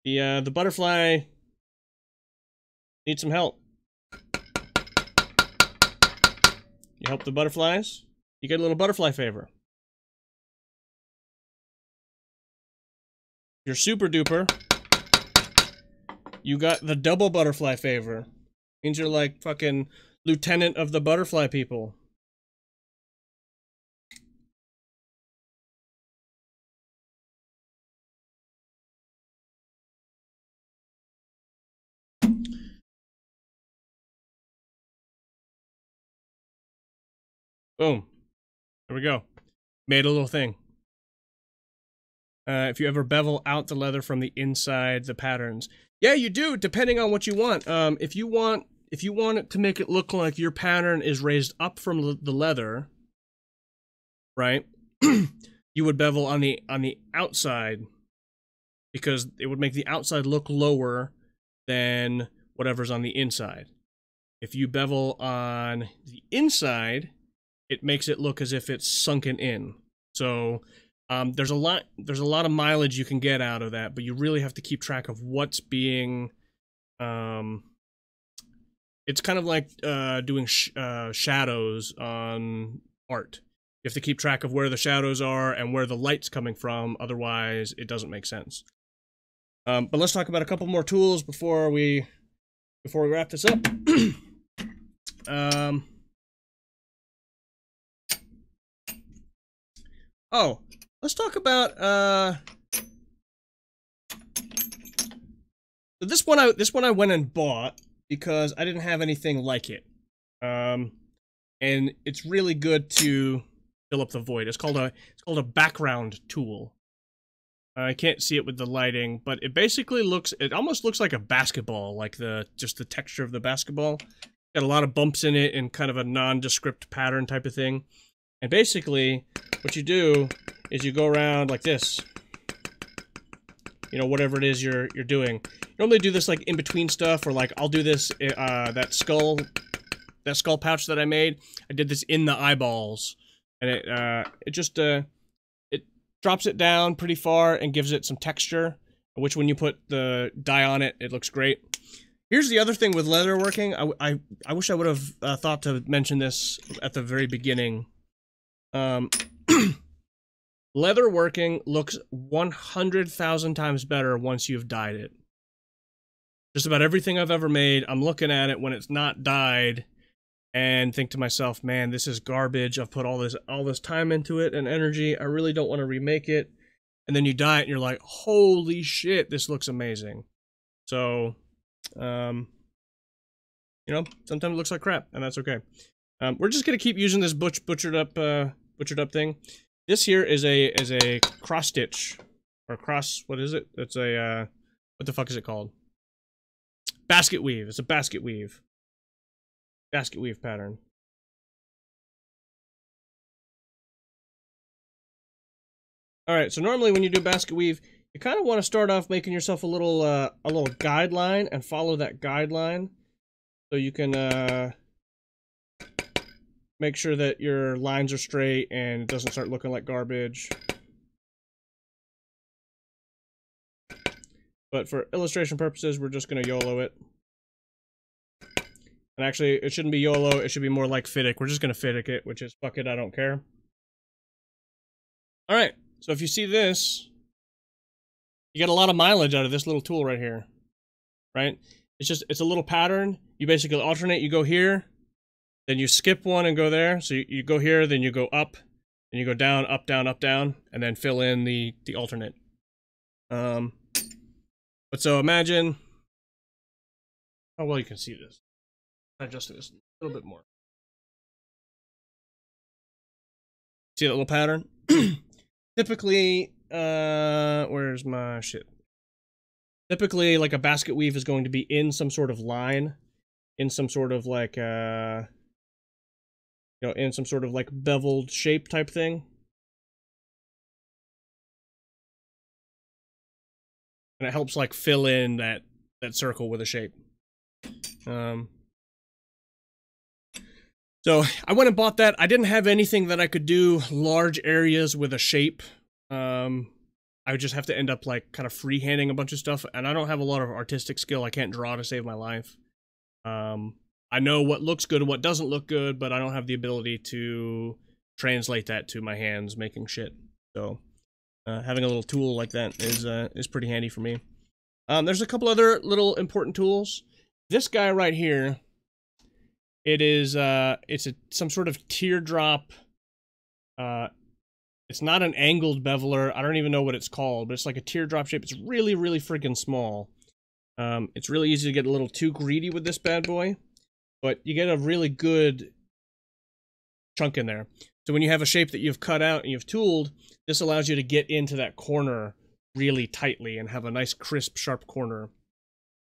The butterfly needs some help. You help the butterflies, you get a little butterfly favor. You're super duper. You got the double butterfly favor. Means you're like fucking lieutenant of the butterfly people. Boom. There we go. Made a little thing. If you ever bevel out the leather from the inside the patterns. Yeah, you do, depending on what you want. If you want it to make it look like your pattern is raised up from the leather, right? You would bevel on the outside, because it would make the outside look lower than whatever's on the inside. If you bevel on the inside, it makes it look as if it's sunken in. So there's a lot of mileage you can get out of that, but you really have to keep track of what's being. It's kind of like doing shadows on art. You have to keep track of where the shadows are and where the light's coming from. Otherwise, it doesn't make sense. But let's talk about a couple more tools before we wrap this up. Oh, let's talk about this one I went and bought because I didn't have anything like it. And it's really good to fill up the void. It's called a background tool. I can't see it with the lighting, but it basically it almost looks like a basketball, like just the texture of the basketball. Got a lot of bumps in it and kind of a nondescript pattern type of thing. And basically, what you do is you go around like this. You know, whatever it is you're doing. You normally do this like in between stuff, or like I'll do this that skull pouch that I made. I did this in the eyeballs, and it just it drops it down pretty far and gives it some texture, which when you put the dye on it, it looks great. Here's the other thing with leather working. I wish I would have thought to mention this at the very beginning. Leather working looks 100,000 times better once you've dyed it. Just about everything I've ever made, I'm looking at it when it's not dyed and think to myself, man, this is garbage. I've put all this time into it and energy. I really don't want to remake it. And then you dye it and you're like, holy shit, this looks amazing. So, you know, sometimes it looks like crap, and that's okay. We're just gonna keep using this butchered up thing. This here is a cross stitch, or cross. What is it? It's a what the fuck is it called? Basket weave. It's a basket weave. Basket weave pattern. Alright, so normally when you do basket weave, you kind of want to start off making yourself a little guideline and follow that guideline so you can make sure that your lines are straight and it doesn't start looking like garbage. But for illustration purposes, we're just going to YOLO it. And actually, it shouldn't be YOLO, it should be more like Fiddick. We're just going to Fiddick it, which is fuck it, I don't care. Alright, so if you see this, you get a lot of mileage out of this little tool right here. Right? It's a little pattern. You basically alternate, you go here, then you skip one and go there. So you go here, then you go up, then you go down, up, down, and then fill in the alternate. But so imagine how well you can see this. Adjust this a little bit more. See that little pattern? Typically, where's my shit? Typically, like a basket weave is going to be in some sort of line, in some sort of like, in some sort of like beveled shape type thing. And it helps like fill in that circle with a shape. So I went and bought that. I didn't have anything that I could do large areas with a shape. I would just have to end up like kind of freehanding a bunch of stuff, and I don't have a lot of artistic skill. I can't draw to save my life. I know what looks good and what doesn't look good, but I don't have the ability to translate that to my hands making shit. So having a little tool like that is pretty handy for me. There's a couple other little important tools. This guy right here, it's some sort of teardrop. It's not an angled beveler. I don't even know what it's called, but it's like a teardrop shape. It's really, really freaking small. It's really easy to get a little too greedy with this bad boy, but you get a really good chunk in there. So when you have a shape that you've cut out and you've tooled, this allows you to get into that corner really tightly and have a nice, crisp, sharp corner.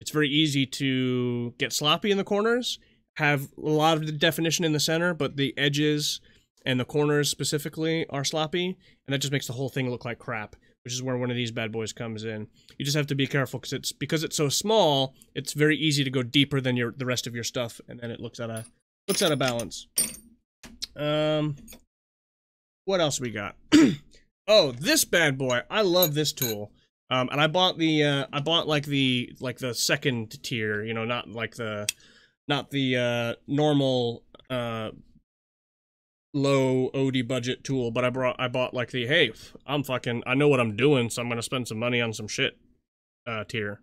It's very easy to get sloppy in the corners, have a lot of the definition in the center, but the edges and the corners specifically are sloppy, and that just makes the whole thing look like crap, which is where one of these bad boys comes in. You just have to be careful because it's so small, it's very easy to go deeper than the rest of your stuff, and then it looks out of balance. What else we got? Oh, this bad boy. I love this tool. And I bought like the second tier, you know, not the normal low OD budget tool, but I bought like the, hey, I know what I'm doing, so I'm gonna spend some money on some shit tier.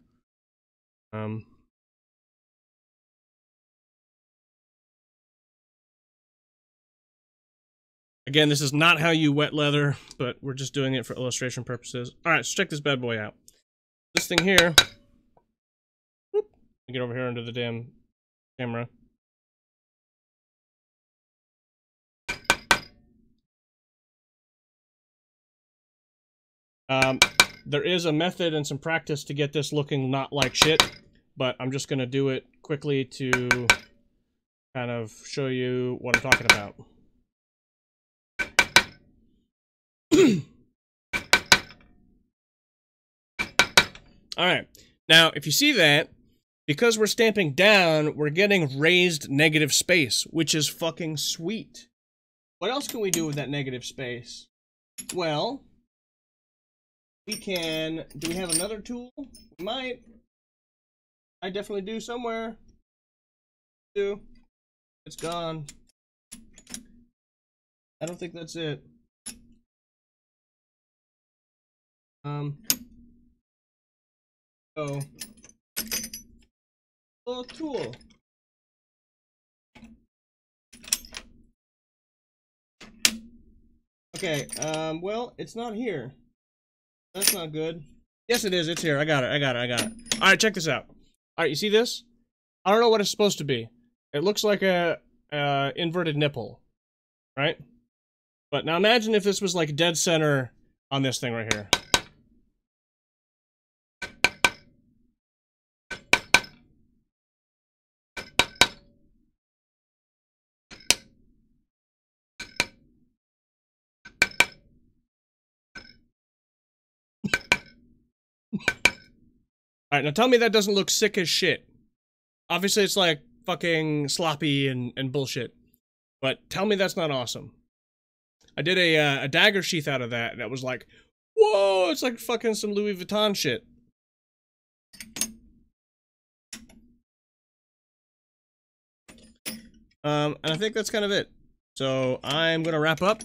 Again, this is not how you wet leather, but we're just doing it for illustration purposes. Alright, let's check this bad boy out. This thing here, whoop, get over here under the damn camera. There is a method and some practice to get this looking not like shit, but I'm just gonna do it quickly to kind of show you what I'm talking about. Alright, now if you see that, because we're stamping down, we're getting raised negative space, which is fucking sweet. What else can we do with that negative space? Well, we can... Do we have another tool? We might. I definitely do somewhere. It's gone. I don't think that's it. So, little tool. Okay, well, it's not here. That's not good. Yes, it is. It's here. I got it. Alright, check this out. Alright, you see this? I don't know what it's supposed to be. It looks like a inverted nipple. Right? But now imagine if this was like dead center on this thing right here. Alright, now tell me that doesn't look sick as shit. Obviously it's like fucking sloppy and bullshit. But tell me that's not awesome. I did a dagger sheath out of that, and it was like, whoa, it's like fucking some Louis Vuitton shit. And I think that's kind of it. So I'm gonna wrap up.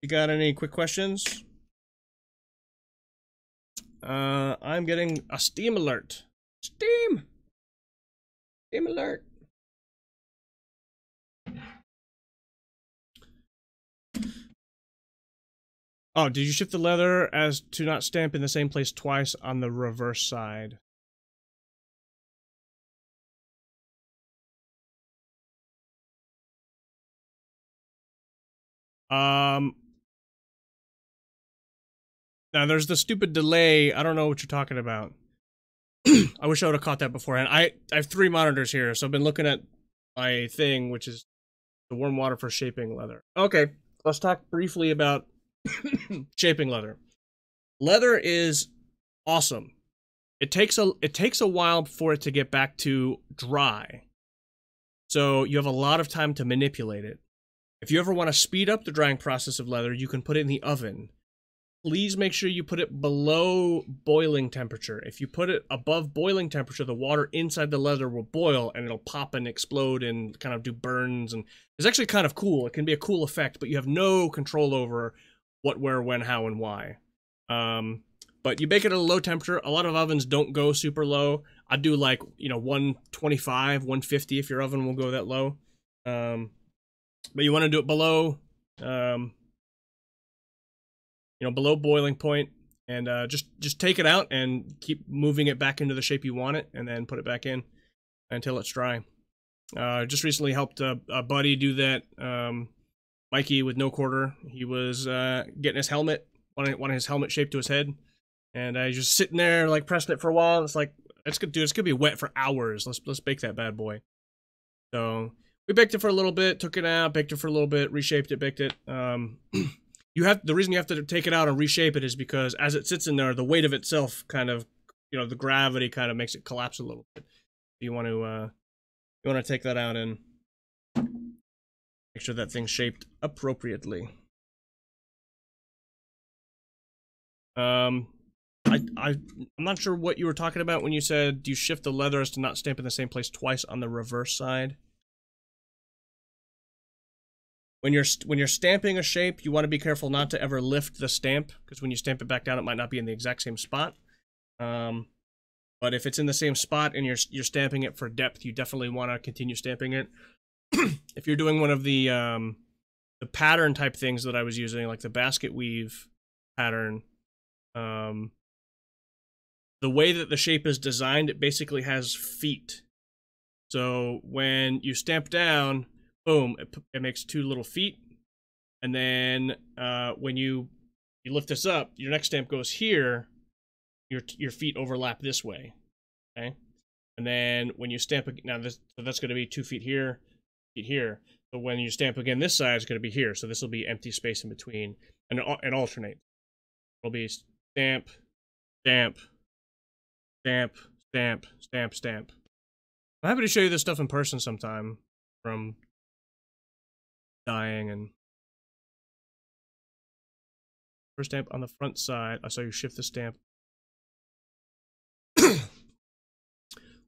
You got any quick questions? I'm getting a Steam alert. Steam alert. Oh, did you shift the leather as to not stamp in the same place twice on the reverse side? Now there's the stupid delay. I don't know what you're talking about. I wish I would have caught that beforehand. I have 3 monitors here, so I've been looking at my thing, which is the warm water for shaping leather. Okay, let's talk briefly about shaping leather. Leather is awesome. It takes a while for it to get back to dry. So you have a lot of time to manipulate it. If you ever want to speed up the drying process of leather, you can put it in the oven. Please make sure you put it below boiling temperature. If you put it above boiling temperature, the water inside the leather will boil and it'll pop and explode and kind of do burns. And it's actually kind of cool. It can be a cool effect, but you have no control over what, where, when, how, and why. But you bake it at a low temperature. A lot of ovens don't go super low. I do like, 125, 150 if your oven will go that low. But you want to do it below, below boiling point, and just take it out and keep moving it back into the shape you want it, and then put it back in until it's dry. Just recently helped a buddy do that. Mikey with no quarter. He was getting his helmet, wanting his helmet shaped to his head, and he's just sitting there like pressing it for a while. It's like, it's good, dude. It's gonna be wet for hours. Let's bake that bad boy. So we baked it for a little bit, took it out, baked it for a little bit, reshaped it, baked it. The reason you have to take it out and reshape it is because as it sits in there, the weight of itself kind of, the gravity kind of makes it collapse a little bit. You want to take that out and make sure that thing's shaped appropriately. I'm not sure what you were talking about when you said, do you shift the leather as to not stamp in the same place twice on the reverse side? When you're stamping a shape, you want to be careful not to ever lift the stamp, because when you stamp it back down, it might not be in the exact same spot. But if it's in the same spot and you're stamping it for depth, you definitely want to continue stamping it. If you're doing one of the pattern type things that I was using, like the basket weave pattern, the way that the shape is designed, it basically has feet. So when you stamp down, boom, it makes 2 little feet, and then when you lift this up, your next stamp goes here, your feet overlap this way, okay? And then when you stamp, now that's going to be 2 feet here, feet here. But when you stamp again, this side is going to be here, so this will be empty space in between, and it alternates. It'll be stamp, stamp, stamp, stamp, stamp, stamp. I'm happy to show you this stuff in person sometime from dying. And first stamp on the front side, I saw you shift the stamp.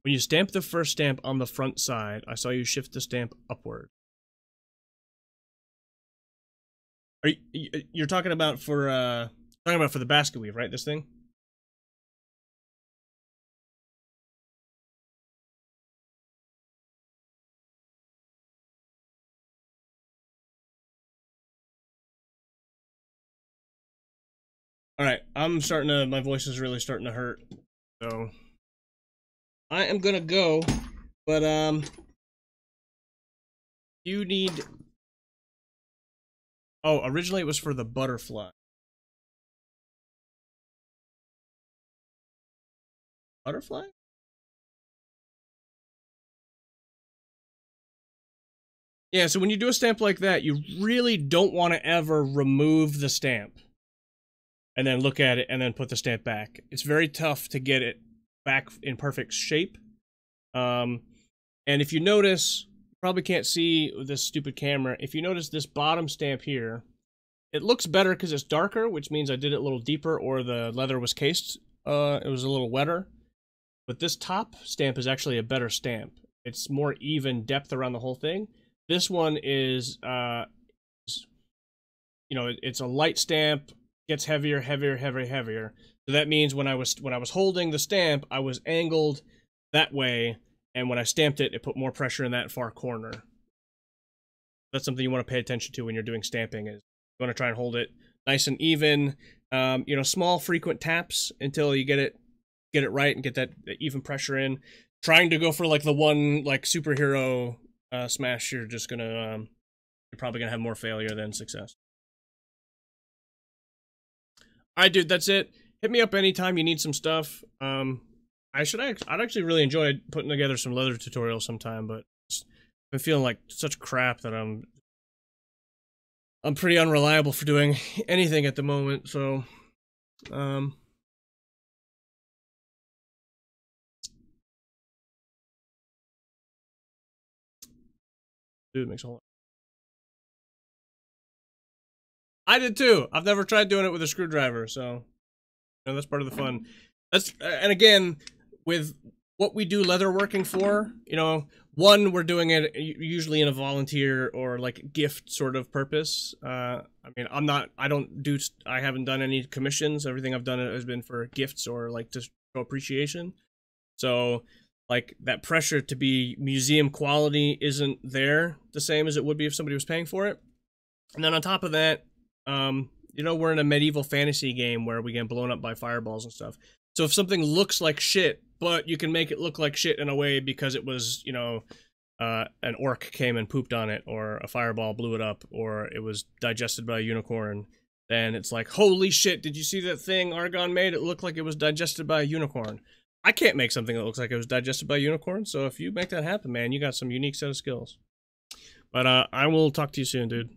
When you stamp the first stamp on the front side, I saw you shift the stamp upward. You're talking about for the basket weave, right? This thing? Alright, my voice is really starting to hurt. So I am gonna go, but you need, oh, originally it was for the butterfly. Butterfly? Yeah, so when you do a stamp like that, you really don't want to ever remove the stamp and then look at it and then put the stamp back. It's very tough to get it back in perfect shape. And if you notice, you probably can't see this stupid camera. If you notice this bottom stamp here, it looks better because it's darker, which means I did it a little deeper, or the leather was cased. It was a little wetter. But this top stamp is actually a better stamp. It's more even depth around the whole thing. This one is, it's a light stamp, gets heavier, heavier. So that means when I was holding the stamp, I was angled that way, and when I stamped it, it put more pressure in that far corner. That's something you want to pay attention to when you're doing stamping. Is you want to try and hold it nice and even. Small frequent taps until you get it right and get that even pressure in. Trying to go for like the one like superhero smash, you're probably gonna have more failure than success. Alright, dude, that's it. Hit me up anytime you need some stuff. I'd actually really enjoy putting together some leather tutorials sometime, but I've been feeling like such crap that I'm pretty unreliable for doing anything at the moment, so dude, it makes a whole lot. I did too. I've never tried doing it with a screwdriver, so that's part of the fun. And again, with what we do leather working for, one, we're doing it usually in a volunteer or like gift sort of purpose. I mean, I haven't done any commissions. Everything I've done has been for gifts or like to show appreciation. So like that pressure to be museum quality isn't there the same as it would be if somebody was paying for it. And then on top of that, we're in a medieval fantasy game where we get blown up by fireballs and stuff. So if something looks like shit, but you can make it look like shit in a way because it was, an orc came and pooped on it, or a fireball blew it up, or it was digested by a unicorn, then it's like, holy shit, did you see that thing Argon made? It looked like it was digested by a unicorn. I can't make something that looks like it was digested by a unicorn, so if you make that happen, man, you got some unique set of skills. But I will talk to you soon, dude.